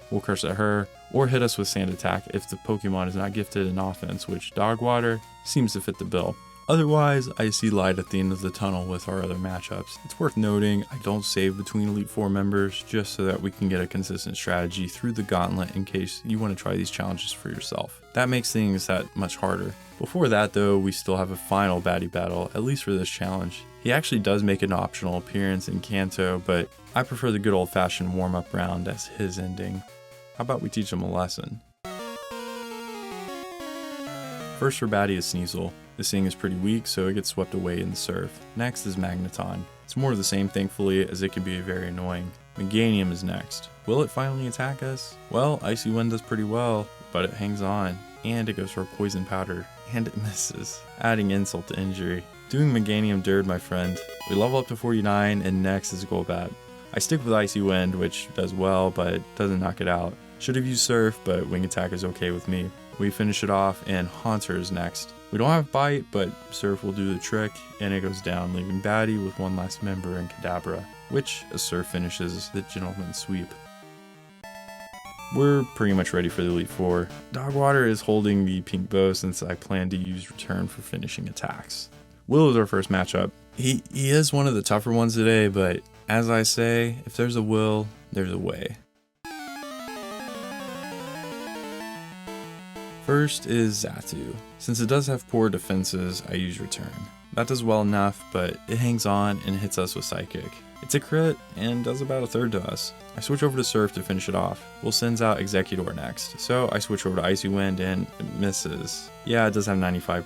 we'll curse at her, or hit us with Sand Attack if the Pokemon is not gifted in offense, which Dog Water seems to fit the bill. Otherwise, I see light at the end of the tunnel with our other matchups. It's worth noting, I don't save between Elite Four members just so that we can get a consistent strategy through the gauntlet in case you want to try these challenges for yourself. That makes things that much harder. Before that though, we still have a final baddie battle, at least for this challenge. He actually does make an optional appearance in Kanto, but I prefer the good old-fashioned warm-up round as his ending. How about we teach him a lesson? First for baddie is Sneasel. This thing is pretty weak, so it gets swept away in the surf. Next is Magneton. It's more of the same thankfully, as it can be very annoying. Meganium is next. Will it finally attack us? Well, Icy Wind does pretty well, but it hangs on, and it goes for a Poison Powder, and it misses, adding insult to injury. Doing Meganium dirt, my friend. We level up to 49, and next is Golbat. I stick with Icy Wind, which does well, but doesn't knock it out. Should have used Surf, but Wing Attack is okay with me. We finish it off, and Haunter is next. We don't have Bite, but Surf will do the trick, and it goes down, leaving baddie with one last member in Kadabra, which, as Surf finishes, the Gentleman's Sweep. We're pretty much ready for the Elite Four. Dogwater is holding the pink bow since I plan to use Return for finishing attacks. Will is our first matchup. He is one of the tougher ones today, but as I say, if there's a Will, there's a way. First is Xatu. Since it does have poor defenses, I use Return. That does well enough, but it hangs on and hits us with Psychic. It's a crit and does about a third to us. I switch over to Surf to finish it off. Will sends out Executor next, so I switch over to Icy Wind and it misses. Yeah, it does have 95%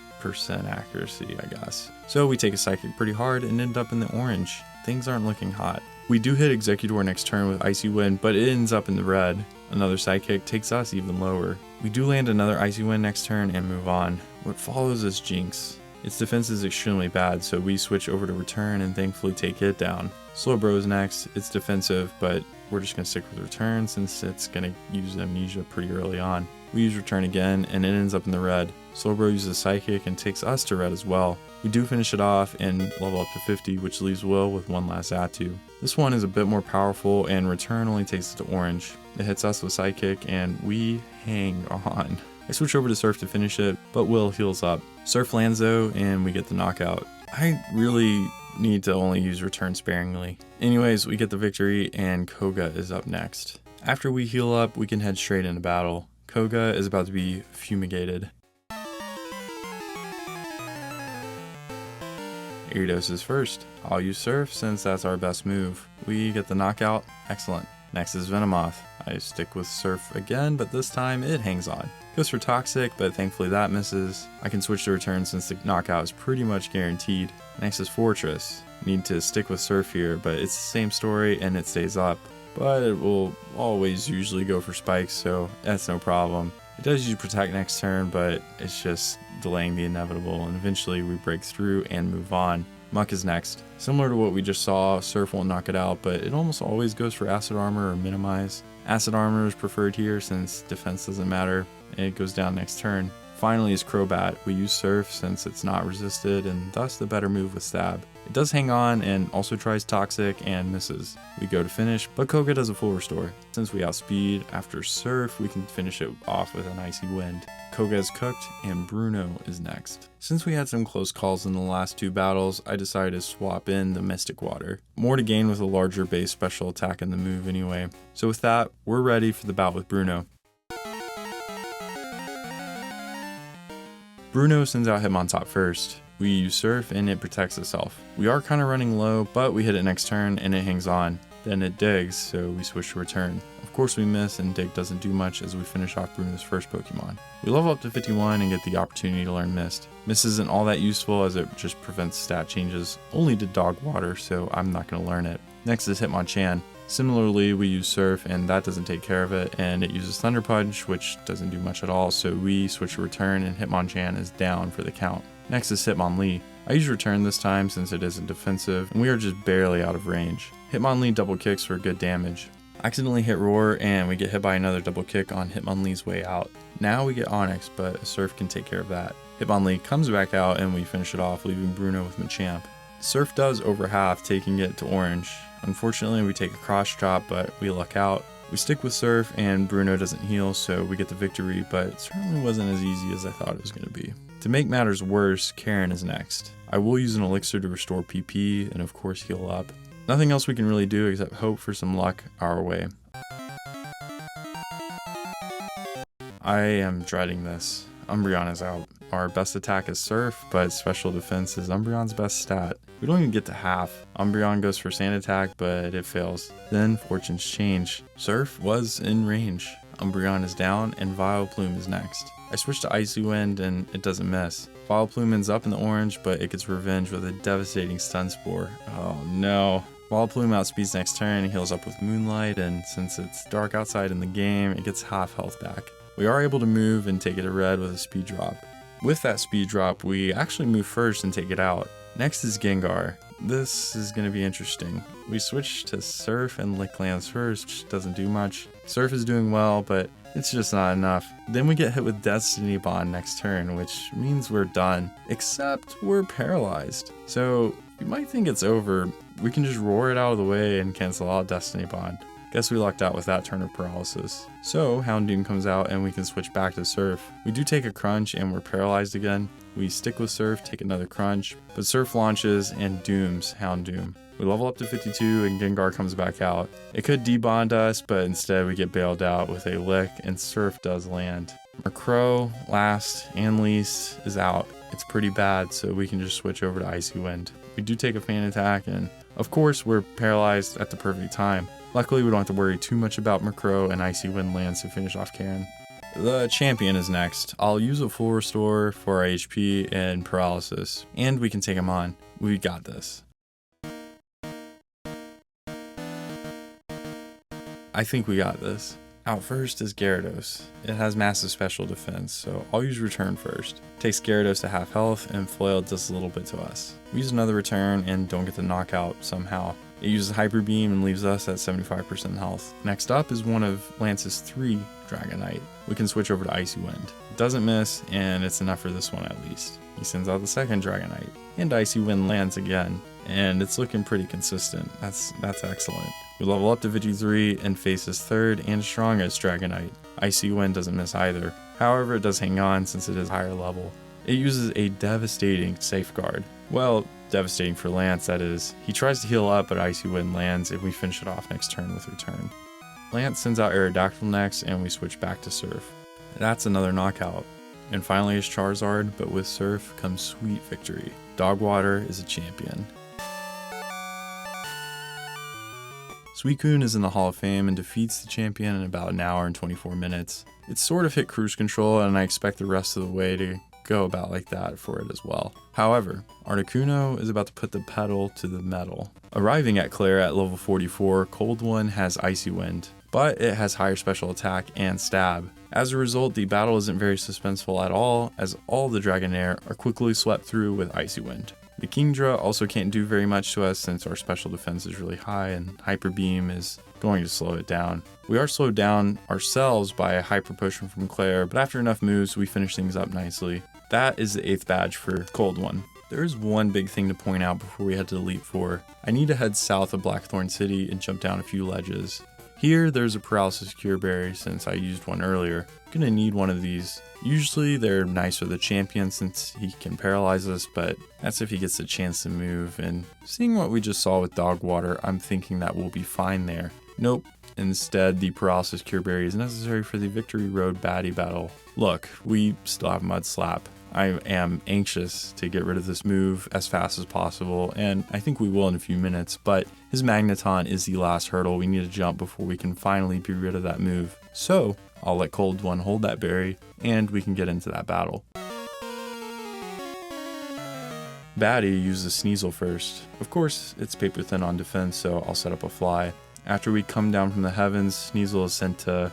accuracy, I guess. So we take a Psychic pretty hard and end up in the orange. Things aren't looking hot. We do hit Executor next turn with Icy Wind, but it ends up in the red. Another Psychic takes us even lower. We do land another Icy Wind next turn and move on. What follows is Jinx. Its defense is extremely bad, so we switch over to Return and thankfully take it down. Slowbro is next. It's defensive, but we're just going to stick with Return since it's going to use Amnesia pretty early on. We use Return again, and it ends up in the red. Slowbro uses Psychic and takes us to red as well. We do finish it off and level up to 50, which leaves Will with one last Xatu. This one is a bit more powerful, and Return only takes it to orange. It hits us with Psychic, and we hang on. I switch over to Surf to finish it, but Will heals up. Surf lands though, and we get the knockout. I really need to only use Return sparingly. Anyways, we get the victory, and Koga is up next. After we heal up, we can head straight into battle. Koga is about to be fumigated. Gyarados is first. I'll use Surf since that's our best move. We get the knockout. Excellent. Next is Venomoth. I stick with Surf again, but this time it hangs on. Goes for Toxic, but thankfully that misses. I can switch to Return since the knockout is pretty much guaranteed. Next is Fortress. Need to stick with Surf here, but it's the same story and it stays up. but it will always usually go for spikes, so that's no problem. It does usually protect next turn, but it's just delaying the inevitable, and eventually we break through and move on. Muck is next. Similar to what we just saw, Surf won't knock it out, but it almost always goes for Acid Armor or Minimize. Acid Armor is preferred here since defense doesn't matter, and it goes down next turn. Finally is Crobat. We use Surf since it's not resisted and thus the better move with Stab. It does hang on and also tries Toxic and misses. We go to finish, but Koga does a full restore. Since we outspeed, after Surf we can finish it off with an Icy Wind. Koga is cooked and Bruno is next. Since we had some close calls in the last two battles, I decided to swap in the Mystic Water. More to gain with a larger base special attack in the move anyway. So with that, we're ready for the bout with Bruno. Bruno sends out Hitmontop first. We use Surf and it protects itself. We are kind of running low, but we hit it next turn and it hangs on. Then it digs, so we switch to Return. Of course we miss and dig doesn't do much as we finish off Bruno's first Pokemon. We level up to 51 and get the opportunity to learn Mist. Mist isn't all that useful as it just prevents stat changes only to Dog Water, so I'm not going to learn it. Next is Hitmonchan. Similarly, we use Surf and that doesn't take care of it, and it uses Thunder Punch, which doesn't do much at all, so we switch to Return and Hitmonchan is down for the count. Next is Hitmonlee. I use Return this time since it isn't defensive, and we are just barely out of range. Hitmonlee double kicks for good damage. Accidentally hit Roar, and we get hit by another double kick on Hitmonlee's way out. Now we get Onix, but a Surf can take care of that. Hitmonlee comes back out and we finish it off, leaving Bruno with Machamp. Surf does over half, taking it to orange. Unfortunately, we take a cross drop, but we luck out. We stick with Surf and Bruno doesn't heal, so we get the victory, but it certainly wasn't as easy as I thought it was going to be. To make matters worse, Karen is next. I will use an elixir to restore PP and of course heal up. Nothing else we can really do except hope for some luck our way. I am dreading this. Umbreon is out. Our best attack is Surf, but special defense is Umbreon's best stat. We don't even get to half. Umbreon goes for Sand Attack, but it fails. Then fortunes change. Surf was in range. Umbreon is down, and Vileplume is next. I switch to Icy Wind, and it doesn't miss. Vileplume ends up in the orange, but it gets revenge with a devastating Stun Spore. Oh no. Vileplume outspeeds next turn, heals up with Moonlight, and since it's dark outside in the game, it gets half health back. We are able to move and take it to red with a speed drop. With that speed drop, we actually move first and take it out. Next is Gengar. This is going to be interesting. We switch to Surf and Lick Lance first, which doesn't do much. Surf is doing well, but it's just not enough. Then we get hit with Destiny Bond next turn, which means we're done. Except we're paralyzed. So you might think it's over. We can just roar it out of the way and cancel out Destiny Bond. Guess we lucked out with that turn of paralysis. So Houndoom comes out and we can switch back to Surf. We do take a crunch and we're paralyzed again. We stick with Surf, take another crunch, but Surf launches and dooms Houndoom. We level up to 52 and Gengar comes back out. It could debond us, but instead we get bailed out with a Lick and Surf does land. Murkrow, last and least, is out. It's pretty bad, so we can just switch over to Icy Wind. We do take a Fan Attack and of course we're paralyzed at the perfect time. Luckily, we don't have to worry too much about Murkrow, and Icy Wind lands to finish off Karen. The champion is next. I'll use a full restore for our HP and paralysis, and we can take him on. We got this. I think we got this. Out first is Gyarados. It has massive special defense, so I'll use Return first. Takes Gyarados to half health, and Flail does a little bit to us. We use another Return and don't get the knockout somehow. It uses Hyper Beam and leaves us at 75% health. Next up is one of Lance's 3 Dragonite. We can switch over to Icy Wind. It doesn't miss, and it's enough for this one at least. He sends out the second Dragonite, and Icy Wind lands again, and it's looking pretty consistent. That's excellent. We level up to 53 and face his third and strongest Dragonite. Icy Wind doesn't miss either. However, it does hang on since it is higher level. It uses a devastating Safeguard. Well, devastating for Lance, that is. He tries to heal up, but Icy Wind lands, and we finish it off next turn with Return. Lance sends out Aerodactyl next, and we switch back to Surf. That's another knockout. And finally is Charizard, but with Surf comes sweet victory. Dog Water is a champion. Suicune is in the Hall of Fame and defeats the champion in about an hour and 24 minutes. It's sort of hit cruise control, and I expect the rest of the way to go about like that for it as well. However, Articuno is about to put the pedal to the metal. Arriving at Claire at level 44, Cold One has Icy Wind, but it has higher special attack and stab. As a result, the battle isn't very suspenseful at all, as all the Dragonair are quickly swept through with Icy Wind. The Kingdra also can't do very much to us since our special defense is really high and Hyper Beam is going to slow it down. We are slowed down ourselves by a Hyper Potion from Claire, but after enough moves, we finish things up nicely. That is the 8th badge for Cold One. There is one big thing to point out before we head to Elite 4. I need to head south of Blackthorn City and jump down a few ledges. Here, there's a Paralysis Cure Berry since I used one earlier. I'm gonna need one of these. Usually they're nice for the champion since he can paralyze us, but that's if he gets a chance to move, and seeing what we just saw with Dog Water, I'm thinking that we'll be fine there. Nope. Instead, the Paralysis Cure Berry is necessary for the Victory Road baddie battle. Look, we still have Mud Slap. I am anxious to get rid of this move as fast as possible, and I think we will in a few minutes, but his Magneton is the last hurdle we need to jump before we can finally be rid of that move. So, I'll let Cold One hold that berry, and we can get into that battle. Baddie uses Sneasel first. Of course, it's paper thin on defense, so I'll set up a fly. After we come down from the heavens, Sneasel is sent to...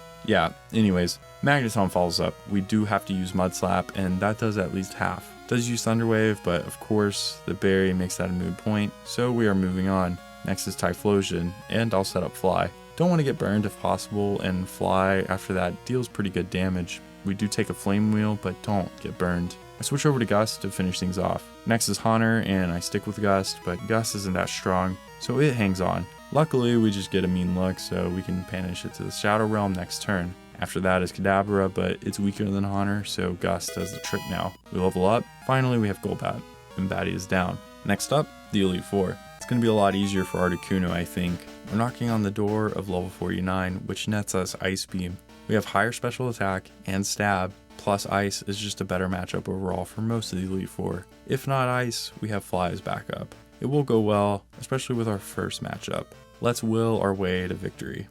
anyways, Magneton follows up. We do have to use Mud Slap, and that does at least half. Does use Thunder Wave, but of course, the berry makes that a moot point, so we are moving on. Next is Typhlosion, and I'll set up Fly. Don't want to get burned if possible, and Fly after that deals pretty good damage. We do take a Flame Wheel, but don't get burned. I switch over to Gust to finish things off. Next is Haunter, and I stick with Gust, but Gust isn't that strong, so it hangs on. Luckily, we just get a mean look, so we can banish it to the Shadow Realm next turn. After that is Kadabra, but it's weaker than Haunter, so Gust does the trick now. We level up. Finally, we have Golbat, and Baddie is down. Next up, the Elite Four. It's going to be a lot easier for Articuno, I think. We're knocking on the door of level 49, which nets us Ice Beam. We have higher special attack and stab, plus Ice is just a better matchup overall for most of the Elite Four. If not Ice, we have Fly as backup. It will go well, especially with our first matchup. Let's will our way to victory.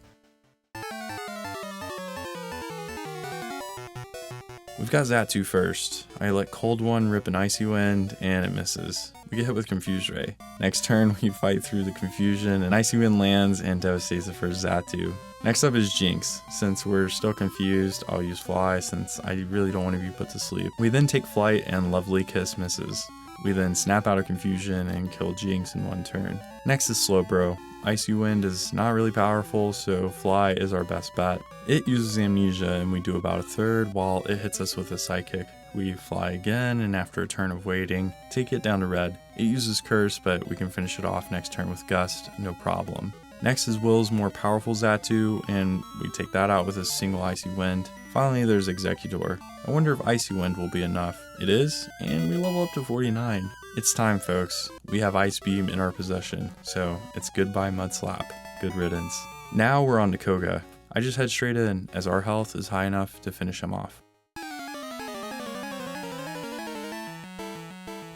We've got Xatu first. I let Cold One rip an Icy Wind, and it misses. We get hit with Confuse Ray. Next turn, we fight through the confusion, and Icy Wind lands and devastates the first Xatu. Next up is Jinx. Since we're still confused, I'll use Fly since I really don't want to be put to sleep. We then take Flight, and Lovely Kiss misses. We then snap out of confusion and kill Jinx in one turn. Next is Slowbro. Icy Wind is not really powerful, so Fly is our best bet. It uses Amnesia and we do about a third while it hits us with a Psychic. We fly again, and after a turn of waiting, take it down to red. It uses Curse, but we can finish it off next turn with Gust, no problem. Next is Will's more powerful Xatu, and we take that out with a single Icy Wind. Finally, there's Executor. I wonder if Icy Wind will be enough. It is, and we level up to 49. It's time, folks. We have Ice Beam in our possession, so it's goodbye Mud Slap. Good riddance. Now we're on to Koga. I just head straight in, as our health is high enough to finish him off.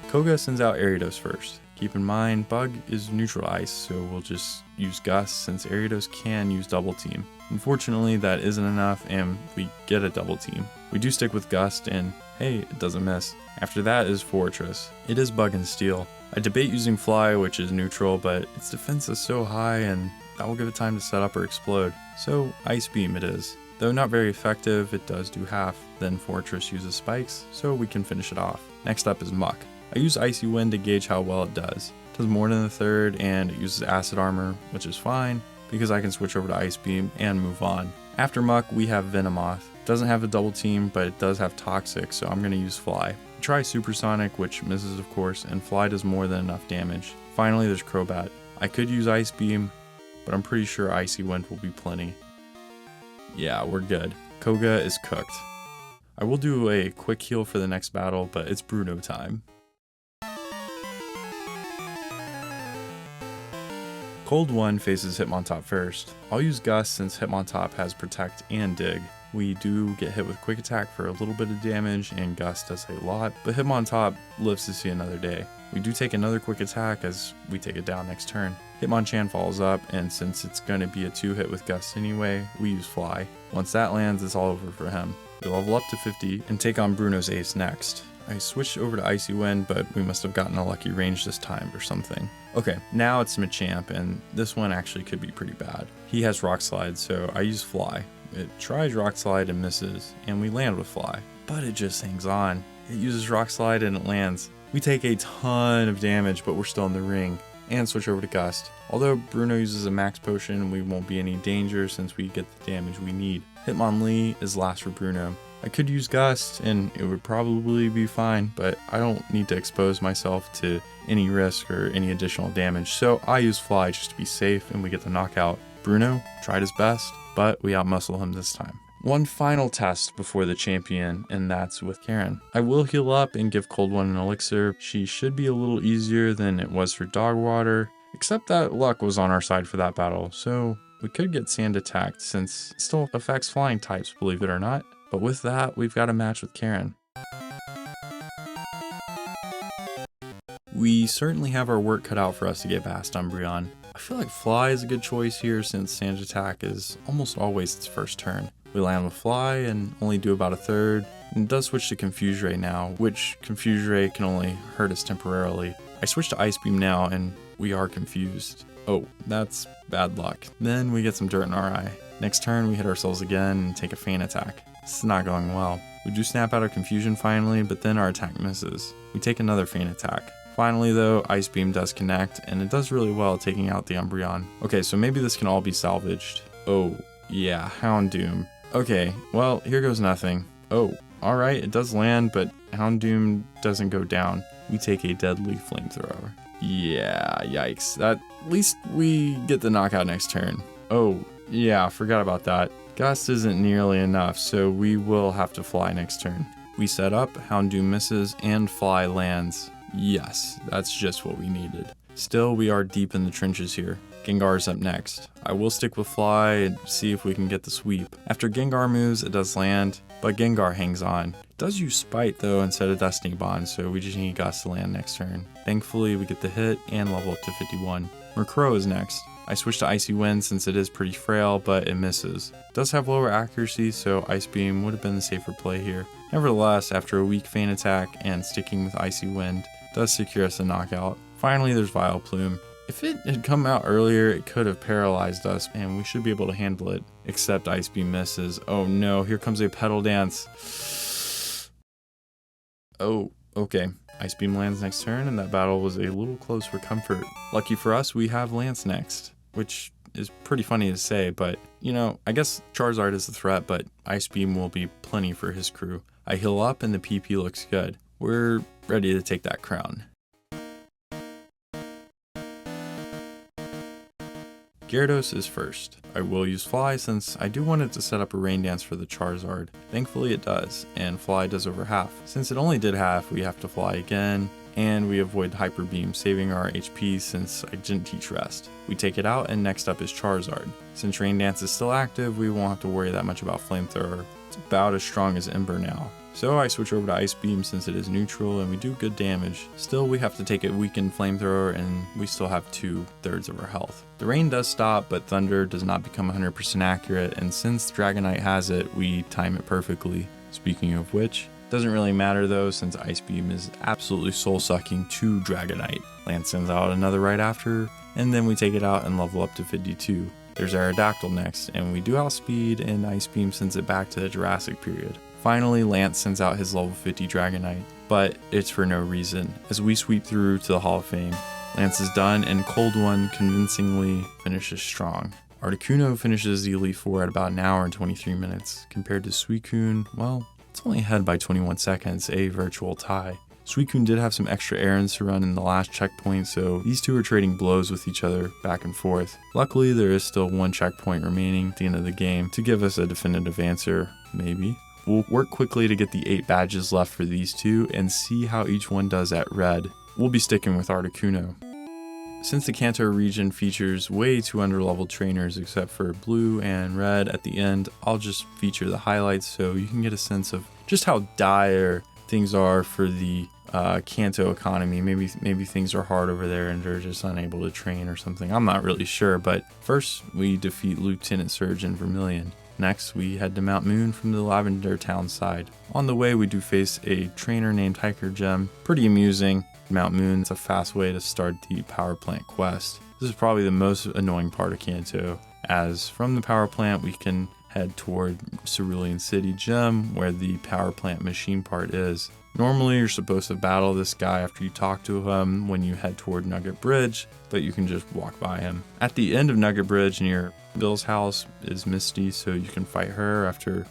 Koga sends out Ariados first. Keep in mind, Bug is neutral ice, so we'll just use Gust since Ariados can use Double Team. Unfortunately, that isn't enough, and we get a Double Team. We do stick with Gust, and hey, it doesn't miss. After that is Fortress. It is Bug and Steel. I debate using Fly, which is neutral, but its defense is so high, and that will give it time to set up or explode. So Ice Beam it is. Though not very effective, it does do half. Then Fortress uses Spikes, so we can finish it off. Next up is Muck. I use Icy Wind to gauge how well it does. It does more than a third, and it uses Acid Armor, which is fine, because I can switch over to Ice Beam and move on. After Muck, we have Venomoth. It doesn't have a double team, but it does have Toxic, so I'm going to use Fly. Try Supersonic, which misses of course, and Fly does more than enough damage. Finally, there's Crobat. I could use Ice Beam, but I'm pretty sure Icy Wind will be plenty. Yeah, we're good. Koga is cooked. I will do a quick heal for the next battle, but it's Bruno time. Cold One faces Hitmontop first. I'll use Gust since Hitmontop has Protect and Dig. We do get hit with Quick Attack for a little bit of damage, and Gust does a lot, but Hitmontop lives to see another day. We do take another Quick Attack as we take it down next turn. Hitmonchan follows up, and since it's going to be a 2-hit with Gust anyway, we use Fly. Once that lands, it's all over for him. We level up to 50 and take on Bruno's Ace next. I switched over to Icy Wind, but we must have gotten a lucky range this time or something. Okay, now it's Machamp, and this one actually could be pretty bad. He has Rock Slide, so I use Fly. It tries Rock Slide and misses, and we land with Fly. But it just hangs on. It uses Rock Slide and it lands. We take a ton of damage, but we're still in the ring. And switch over to Gust. Although Bruno uses a max potion, we won't be any danger since we get the damage we need. Hitmonlee is last for Bruno. I could use Gust and it would probably be fine, but I don't need to expose myself to any risk or any additional damage, so I use Fly just to be safe and we get the knockout. Bruno tried his best, but we outmuscle him this time. One final test before the champion, and that's with Karen. I will heal up and give Cold One an elixir. She should be a little easier than it was for Dog Water, except that luck was on our side for that battle, so we could get Sand attacked since it still affects flying types, believe it or not. But with that, we've got a match with Karen. We certainly have our work cut out for us to get past Umbreon. I feel like Fly is a good choice here since Sand attack is almost always its first turn. We land with Fly and only do about a third, and it does switch to Confuse Ray now, which Confuse Ray can only hurt us temporarily. I switch to Ice Beam now and we are confused. Oh, that's bad luck. Then we get some dirt in our eye. Next turn we hit ourselves again and take a Feint attack. This is not going well. We do snap out of confusion finally, but then our attack misses. We take another Feint attack. Finally though, Ice Beam does connect, and it does really well taking out the Umbreon. Okay, so maybe this can all be salvaged. Oh, yeah, Houndoom. Okay, well, here goes nothing. Oh, alright, it does land, but Houndoom doesn't go down. We take a deadly flamethrower. Yeah, yikes. At least we get the knockout next turn. Oh, yeah, forgot about that. Gust isn't nearly enough, so we will have to Fly next turn. We set up, Houndoom misses, and Fly lands. Yes, that's just what we needed. Still, we are deep in the trenches here. Gengar's up next. I will stick with Fly and see if we can get the sweep. After Gengar moves, it does land, but Gengar hangs on. It does use Spite though instead of Destiny Bond, so we just need Gust to land next turn. Thankfully, we get the hit and level up to 51. Murkrow is next. I switch to Icy Wind since it is pretty frail, but it misses. It does have lower accuracy, so Ice Beam would have been the safer play here. Nevertheless, after a weak Feint attack and sticking with Icy Wind, it does secure us a knockout. Finally, there's Vileplume. If it had come out earlier, it could have paralyzed us, and we should be able to handle it, except Ice Beam misses. Oh no, here comes a Petal Dance. Oh, okay. Ice Beam lands next turn, and that battle was a little close for comfort. Lucky for us, we have Lance next, which is pretty funny to say, but, you know, I guess Charizard is the threat, but Ice Beam will be plenty for his crew. I heal up, and the PP looks good. We're ready to take that crown. Gyarados is first. I will use Fly since I do want it to set up a Rain Dance for the Charizard. Thankfully it does, and Fly does over half. Since it only did half, we have to Fly again, and we avoid Hyper Beam, saving our HP since I didn't teach Rest. We take it out, and next up is Charizard. Since Rain Dance is still active, we won't have to worry that much about Flamethrower. It's about as strong as Ember now. So I switch over to Ice Beam since it is neutral and we do good damage. Still, we have to take a weakened Flamethrower and we still have 2/3 of our health. The rain does stop, but Thunder does not become 100% accurate, and since Dragonite has it, we time it perfectly. Speaking of which, doesn't really matter though since Ice Beam is absolutely soul-sucking to Dragonite. Lance sends out another right after, and then we take it out and level up to 52. There's Aerodactyl next, and we do outspeed and Ice Beam sends it back to the Jurassic period. Finally, Lance sends out his level 50 Dragonite, but it's for no reason. As we sweep through to the Hall of Fame, Lance is done and Cold One convincingly finishes strong. Articuno finishes the Elite Four at about an hour and 23 minutes. Compared to Suicune, well, it's only ahead by 21 seconds, a virtual tie. Suicune did have some extra errands to run in the last checkpoint, so these two are trading blows with each other back and forth. Luckily, there is still one checkpoint remaining at the end of the game to give us a definitive answer, maybe. We'll work quickly to get the 8 badges left for these two and see how each one does at red. We'll be sticking with Articuno. Since the Kanto region features way too underleveled trainers except for blue and red at the end, I'll just feature the highlights so you can get a sense of just how dire things are for the Kanto economy. Maybe things are hard over there and they're just unable to train or something. I'm not really sure, but first we defeat Lieutenant Surge and Vermilion. Next, we head to Mount Moon from the Lavender Town side. On the way, we do face a trainer named Hiker Gem. Pretty amusing. Mount Moon is a fast way to start the power plant quest. This is probably the most annoying part of Kanto, as from the power plant we can head toward Cerulean City Gym, where the power plant machine part is. Normally you're supposed to battle this guy after you talk to him when you head toward Nugget Bridge, but you can just walk by him. At the end of Nugget Bridge near Bill's house is Misty, so you can fight her after,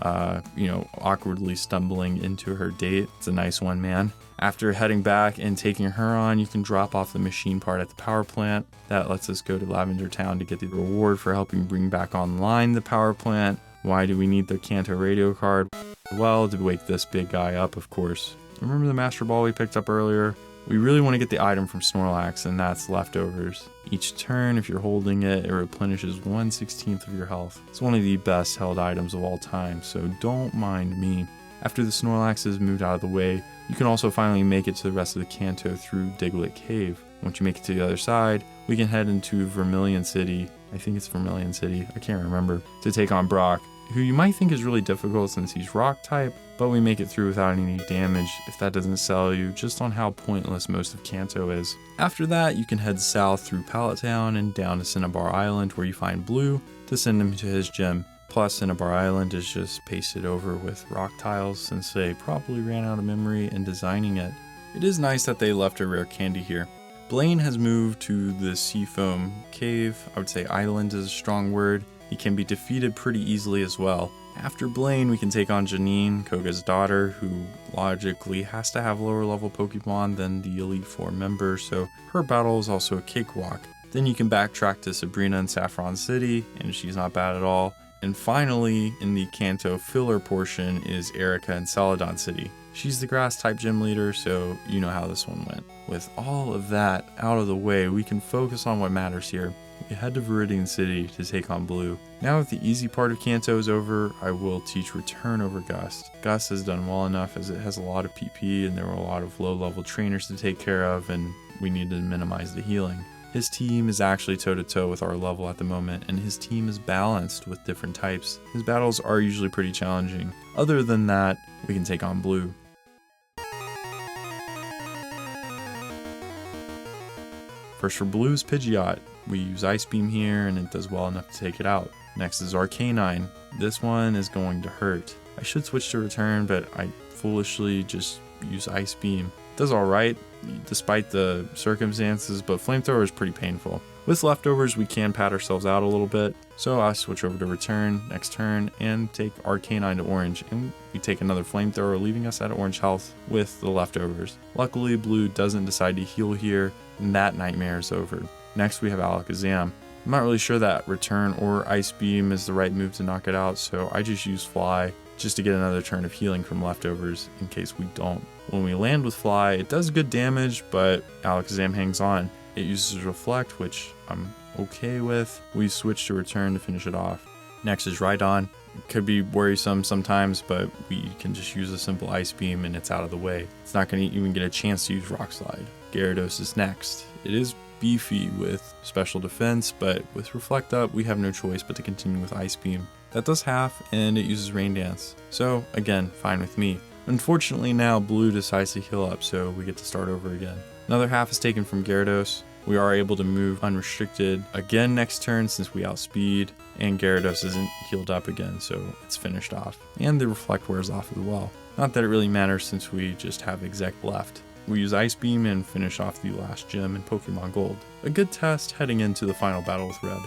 awkwardly stumbling into her date. It's a nice one, man. After heading back and taking her on, you can drop off the machine part at the power plant. That lets us go to Lavender Town to get the reward for helping bring back online the power plant. Why do we need the Kanto radio card? Well, to wake this big guy up, of course. Remember the Master Ball we picked up earlier? We really want to get the item from Snorlax, and that's leftovers. Each turn, if you're holding it, it replenishes 1/16 of your health. It's one of the best held items of all time, so don't mind me. After the Snorlax is moved out of the way, you can also finally make it to the rest of the Kanto through Diglett Cave. Once you make it to the other side, we can head into Vermilion City. I think it's Vermilion City, I can't remember, to take on Brock, who you might think is really difficult since he's rock type, but we make it through without any damage, if that doesn't sell you just on how pointless most of Kanto is. After that, you can head south through Pallet Town and down to Cinnabar Island, where you find Blue to send him to his gym. Plus, Cinnabar Island is just pasted over with rock tiles since they probably ran out of memory in designing it. It is nice that they left a rare candy here. Blaine has moved to the Seafoam Cave. I would say island is a strong word. He can be defeated pretty easily as well. After Blaine, we can take on Janine, Koga's daughter, who logically has to have lower level Pokemon than the Elite Four member, so her battle is also a cakewalk. Then you can backtrack to Sabrina and Saffron City, and she's not bad at all. And finally, in the Kanto filler portion is Erica in Celadon City. She's the grass type gym leader, so you know how this one went. With all of that out of the way, we can focus on what matters here. We head to Viridian City to take on Blue. Now that the easy part of Kanto is over, I will teach Return over Gust. Gust has done well enough as it has a lot of PP and there were a lot of low level trainers to take care of, and we need to minimize the healing. His team is actually toe-to-toe with our level at the moment, and his team is balanced with different types. His battles are usually pretty challenging. Other than that, we can take on Blue. First for Blue's Pidgeot. We use Ice Beam here, and it does well enough to take it out. Next is Arcanine. This one is going to hurt. I should switch to Return, but I foolishly just use Ice Beam. It does alright, despite the circumstances, but Flamethrower is pretty painful. With leftovers, we can pad ourselves out a little bit, so I switch over to Return next turn and take Arcanine to Orange, and we take another Flamethrower, leaving us at Orange health with the leftovers. Luckily, Blue doesn't decide to heal here, and that nightmare is over. Next, we have Alakazam. I'm not really sure that Return or Ice Beam is the right move to knock it out, so I just use Fly just to get another turn of healing from leftovers in case we don't. When we land with Fly, it does good damage, but Alakazam hangs on. It uses Reflect, which I'm okay with. We switch to Return to finish it off. Next is Rhydon. It could be worrisome sometimes, but we can just use a simple Ice Beam and it's out of the way. It's not going to even get a chance to use Rock Slide. Gyarados is next. It is beefy with special defense, but with Reflect Up, we have no choice but to continue with Ice Beam. That does half, and it uses Rain Dance. So, again, fine with me. Unfortunately, now Blue decides to heal up, so we get to start over again. Another half is taken from Gyarados. We are able to move unrestricted again next turn since we outspeed, and Gyarados isn't healed up again, so it's finished off. And the Reflect wears off as well. Not that it really matters since we just have Exec left. We use Ice Beam and finish off the last gym in Pokemon Gold. A good test heading into the final battle with Red.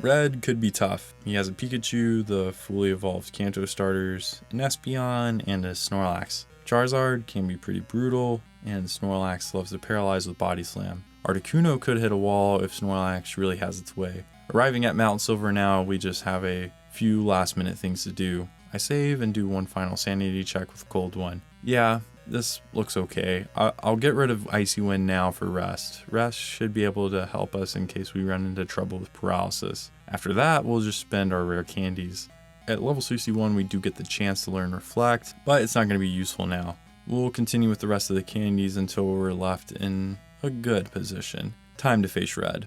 Red could be tough. He has a Pikachu, the fully evolved Kanto starters, an Espeon, and a Snorlax. Charizard can be pretty brutal, and Snorlax loves to paralyze with Body Slam. Articuno could hit a wall if Snorlax really has its way. Arriving at Mount Silver now, we just have a few last minute things to do. I save and do one final sanity check with Cold One. Yeah, this looks okay. I'll get rid of Icy Wind now for Rest. Rest should be able to help us in case we run into trouble with Paralysis. After that, we'll just spend our rare candies. At level 61, we do get the chance to learn Reflect, but it's not going to be useful now. We'll continue with the rest of the candies until we're left in a good position. Time to face Red.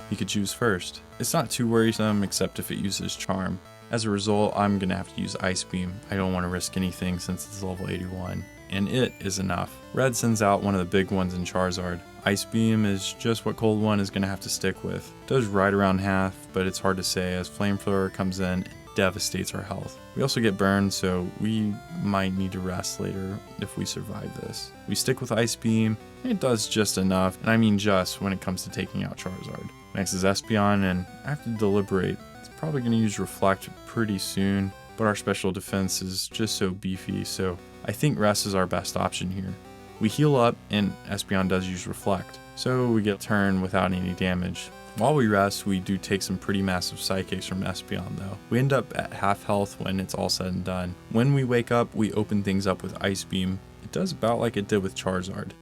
he could choose first. It's not too worrisome except if it uses Charm. As a result, I'm going to have to use Ice Beam. I don't want to risk anything since it's level 81. And it is enough. Red sends out one of the big ones in Charizard. Ice Beam is just what Cold One is going to have to stick with. It does right around half, but it's hard to say as Flamethrower comes in and devastates our health. We also get burned, so we might need to rest later if we survive this. We stick with Ice Beam. It does just enough, and I mean just when it comes to taking out Charizard. Next is Espeon, and I have to deliberate. It's probably going to use Reflect pretty soon, but our special defense is just so beefy, so I think rest is our best option here. We heal up, and Espeon does use Reflect, so we get a turn without any damage. While we rest, we do take some pretty massive Psychics from Espeon though. We end up at half health when it's all said and done. When we wake up, we open things up with Ice Beam. It does about like it did with Charizard.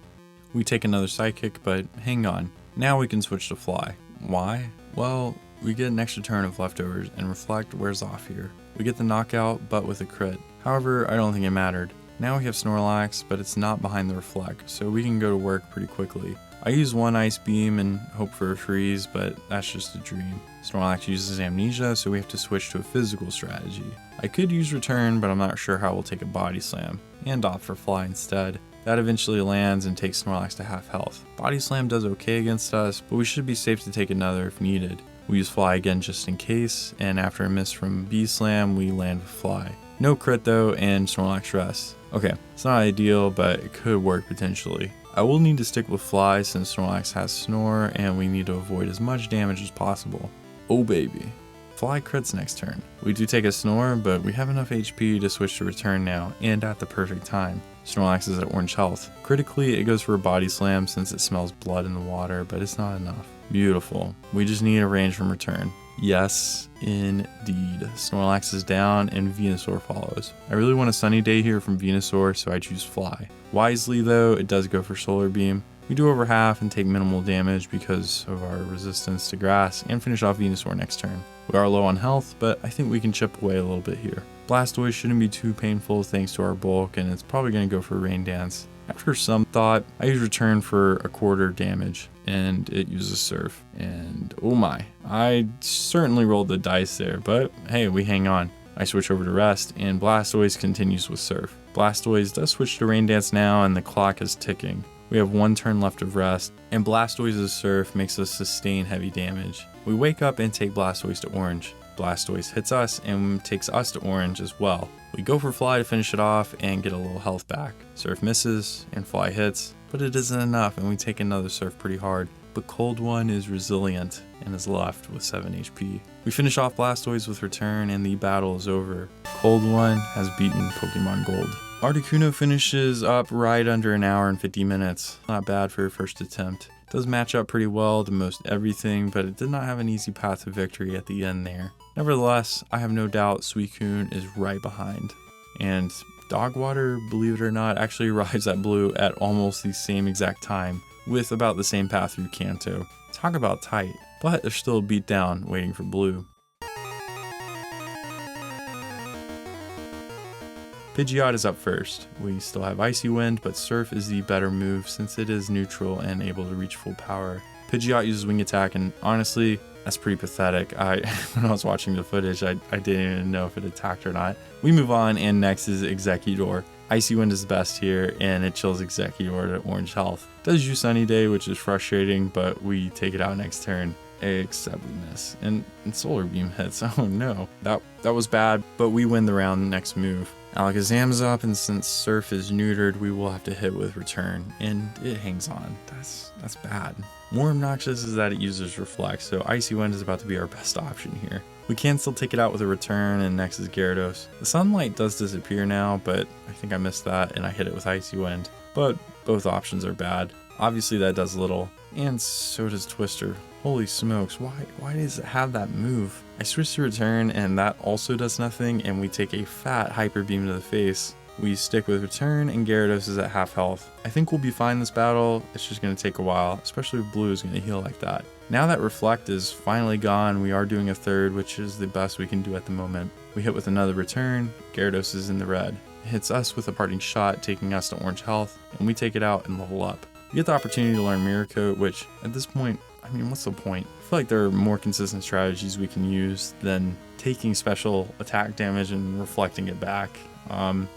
We take another Psychic, but hang on. Now we can switch to Fly. Why? Well, we get an extra turn of leftovers, and Reflect wears off here. We get the knockout, but with a crit. However, I don't think it mattered. Now we have Snorlax, but it's not behind the Reflect, so we can go to work pretty quickly. I use one Ice Beam and hope for a freeze, but that's just a dream. Snorlax uses Amnesia, so we have to switch to a physical strategy. I could use Return, but I'm not sure how we'll take a Body Slam, and opt for Fly instead. That eventually lands and takes Snorlax to half health. Body Slam does okay against us, but we should be safe to take another if needed. We use Fly again just in case, and after a miss from B-Slam, we land with Fly. No crit though, and Snorlax rests. Okay, it's not ideal, but it could work potentially. I will need to stick with Fly since Snorlax has Snore, and we need to avoid as much damage as possible. Oh baby. Fly crits next turn. We do take a Snore, but we have enough HP to switch to Return now, and at the perfect time. Snorlax is at orange health. Critically, it goes for a Body Slam since it smells blood in the water, but it's not enough. Beautiful. We just need a range from Return. Yes, indeed. Snorlax is down and Venusaur follows. I really want a sunny day here from Venusaur, so I choose Fly. Wisely though, it does go for Solar Beam. We do over half and take minimal damage because of our resistance to grass and finish off Venusaur next turn. We are low on health, but I think we can chip away a little bit here. Blastoise shouldn't be too painful thanks to our bulk, and it's probably going to go for Rain Dance. After some thought, I use Return for a quarter damage, and it uses Surf. And oh my, I certainly rolled the dice there, but hey, we hang on. I switch over to Rest, and Blastoise continues with Surf. Blastoise does switch to Rain Dance now, and the clock is ticking. We have one turn left of Rest, and Blastoise's Surf makes us sustain heavy damage. We wake up and take Blastoise to Orange. Blastoise hits us and takes us to Orange as well. We go for Fly to finish it off and get a little health back. Surf misses and Fly hits, but it isn't enough and we take another Surf pretty hard. But Cold One is resilient and is left with 7 HP. We finish off Blastoise with Return and the battle is over. Cold One has beaten Pokemon Gold. Articuno finishes up right under an hour and 50 minutes. Not bad for your first attempt. It does match up pretty well to most everything, but it did not have an easy path to victory at the end there. Nevertheless, I have no doubt Suicune is right behind. And Dogwater, believe it or not, actually arrives at Blue at almost the same exact time, with about the same path through Kanto. Talk about tight, but there's still a beatdown waiting for Blue. Pidgeot is up first. We still have Icy Wind, but Surf is the better move since it is neutral and able to reach full power. Pidgeot uses Wing Attack, and honestly, that's pretty pathetic. When I was watching the footage, I didn't even know if it attacked or not. We move on, and next is Exeggutor. Icy Wind is best here, and it chills Exeggutor to orange health. It does use Sunny Day, which is frustrating, but we take it out next turn. Except we miss. And Solar Beam hits. Oh no. That was bad, but we win the round next move. Alakazam is up, and since Surf is neutered, we will have to hit with Return, and it hangs on. That's bad. More obnoxious is that it uses Reflect, so Icy Wind is about to be our best option here. We can still take it out with a Return, and next is Gyarados. The Sunlight does disappear now, but I think I missed that, and I hit it with Icy Wind. But both options are bad. Obviously that does little, and so does Twister. Holy smokes, why does it have that move? I switch to Return, and that also does nothing, and we take a fat Hyper Beam to the face. We stick with Return, and Gyarados is at half health. I think we'll be fine this battle, it's just going to take a while, especially if Blue is going to heal like that. Now that Reflect is finally gone, we are doing a third, which is the best we can do at the moment. We hit with another Return, Gyarados is in the red. It hits us with a parting shot, taking us to orange health, and we take it out and level up. We get the opportunity to learn Mirror Coat, which at this point, I mean, what's the point? I feel like there are more consistent strategies we can use than taking special attack damage and reflecting it back,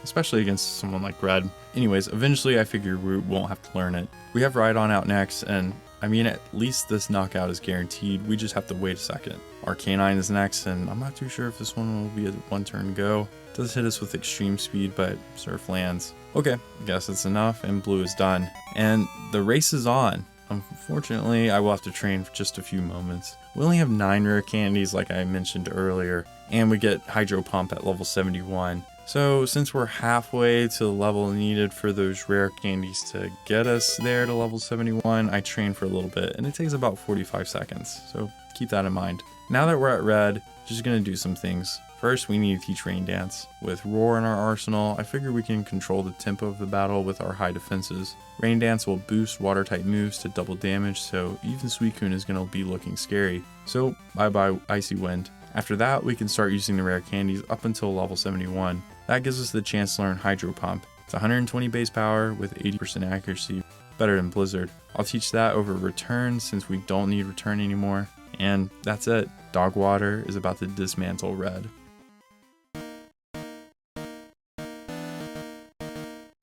especially against someone like Red. Anyways, eventually I figure we won't have to learn it. We have Rhydon out next, and I mean, at least this knockout is guaranteed. We just have to wait a second. Arcanine is next, and I'm not too sure if this one will be a one-turn go. It does hit us with extreme speed, but Surf lands. Okay, guess that's enough, and blue is done. And the race is on. Unfortunately, I will have to train for just a few moments. We only have 9 rare candies like I mentioned earlier, and we get Hydro Pump at level 71. So since we're halfway to the level needed for those rare candies to get us there to level 71, I train for a little bit, and it takes about 45 seconds, so keep that in mind. Now that we're at red, just gonna do some things. First, we need to teach Rain Dance. With Roar in our arsenal, I figure we can control the tempo of the battle with our high defenses. Rain Dance will boost water type moves to double damage, so even Suicune is going to be looking scary. So bye bye Icy Wind. After that, we can start using the rare candies up until level 71. That gives us the chance to learn Hydro Pump. It's 120 base power with 80% accuracy, better than Blizzard. I'll teach that over Return since we don't need Return anymore. And that's it. Dog Water is about to dismantle Red.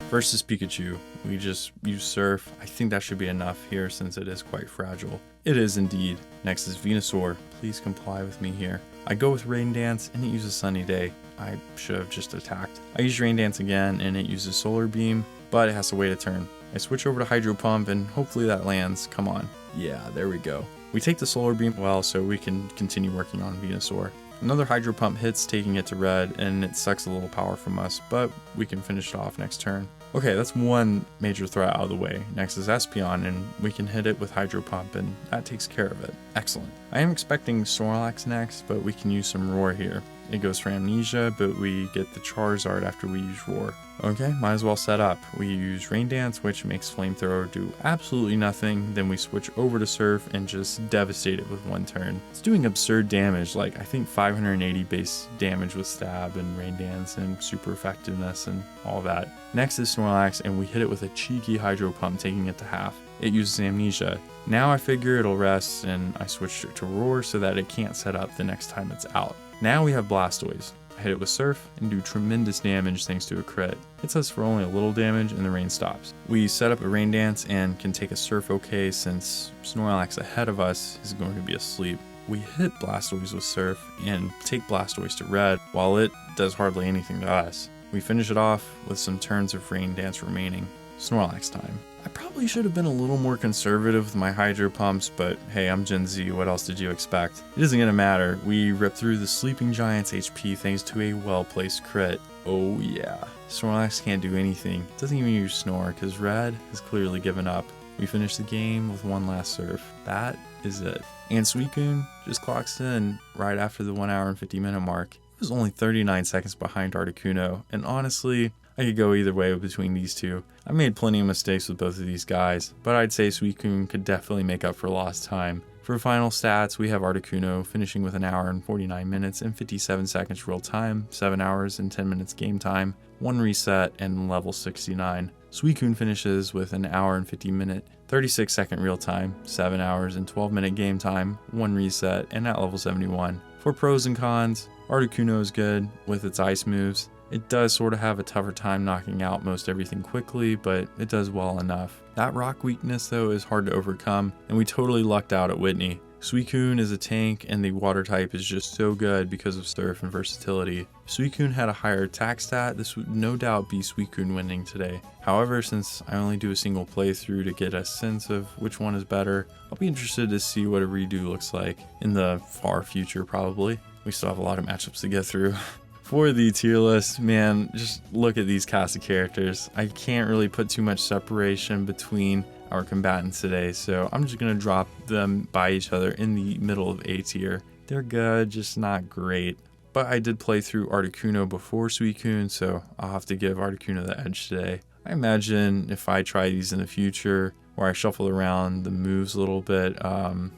First is Pikachu. We just use Surf. I think that should be enough here since it is quite fragile. It is indeed. Next is Venusaur. Please comply with me here. I go with Rain Dance and it uses Sunny Day. I should have just attacked. I use Rain Dance again and it uses Solar Beam, but it has to wait a turn. I switch over to Hydro Pump and hopefully that lands. Come on. Yeah, there we go. We take the Solar Beam well so we can continue working on Venusaur. Another Hydro Pump hits, taking it to red, and it sucks a little power from us, but we can finish it off next turn. Okay, that's one major threat out of the way. Next is Espeon, and we can hit it with Hydro Pump, and that takes care of it. Excellent. I am expecting Snorlax next, but we can use some Roar here. It goes for Amnesia, but we get the Charizard after we use Roar. Okay, might as well set up. We use Rain Dance, which makes Flamethrower do absolutely nothing. Then we switch over to Surf and just devastate it with one turn. It's doing absurd damage, like I think 580 base damage with Stab and Rain Dance and super effectiveness and all that. Next is Snorlax, and we hit it with a cheeky Hydro Pump, taking it to half. It uses Amnesia. Now I figure it'll rest, and I switched it to Roar so that it can't set up the next time it's out. Now we have Blastoise. I hit it with Surf and do tremendous damage thanks to a crit. Hits us for only a little damage and the rain stops. We set up a Rain Dance and can take a Surf okay since Snorlax ahead of us is going to be asleep. We hit Blastoise with Surf and take Blastoise to red while it does hardly anything to us. We finish it off with some turns of Rain Dance remaining. Snorlax time. I probably should have been a little more conservative with my Hydro Pumps, but hey, I'm Gen Z, what else did you expect? It isn't gonna matter. We rip through the Sleeping Giant's HP thanks to a well-placed crit. Oh yeah. Snorlax can't do anything. It doesn't even use Snore, because Red has clearly given up. We finish the game with one last Surf. That is it. And Suicune just clocks in right after the 1 hour and 50 minute mark. It was only 39 seconds behind Articuno, and honestly, I could go either way between these two. I made plenty of mistakes with both of these guys, but I'd say Suicune could definitely make up for lost time. For final stats, we have Articuno finishing with 1 hour and 49 minutes and 57 seconds real time, 7 hours and 10 minutes game time, 1 reset, and level 69. Suicune finishes with 1 hour and 50 minute, 36 second real time, 7 hours and 12 minute game time, 1 reset, and at level 71. For pros and cons, Articuno is good with its ice moves. It does sort of have a tougher time knocking out most everything quickly, but it does well enough. That rock weakness though is hard to overcome, and we totally lucked out at Whitney. Suicune is a tank, and the water type is just so good because of Surf and versatility. If Suicune had a higher attack stat, this would no doubt be Suicune winning today. However, since I only do a single playthrough to get a sense of which one is better, I'll be interested to see what a redo looks like in the far future probably. We still have a lot of matchups to get through. For the tier list, man, just look at these cast of characters. I can't really put too much separation between our combatants today, so I'm just going to drop them by each other in the middle of A tier. They're good, just not great. But I did play through Articuno before Suicune, so I'll have to give Articuno the edge today. I imagine if I try these in the future, where I shuffle around the moves a little bit,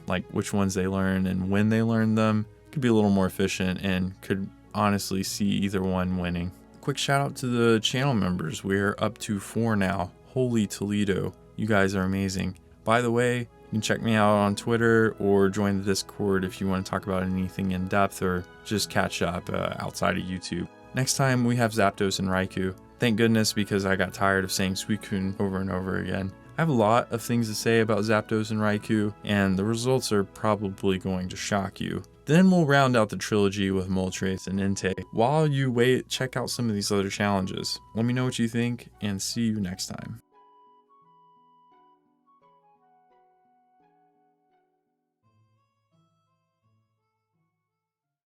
like which ones they learn and when they learn them, could be a little more efficient and could honestly see either one winning. Quick shout out to the channel members. We're up to 4 now. Holy Toledo, you guys are amazing. By the way, You can check me out on Twitter or join the Discord if you want to talk about anything in depth or just catch up outside of YouTube. Next time we have Zapdos and Raikou. Thank goodness, because I got tired of saying Suicune over and over again. I have a lot of things to say about Zapdos and Raikou, and the results are probably going to shock you. Then we'll round out the trilogy with Moltres and Entei. While you wait, check out some of these other challenges. Let me know what you think, and see you next time.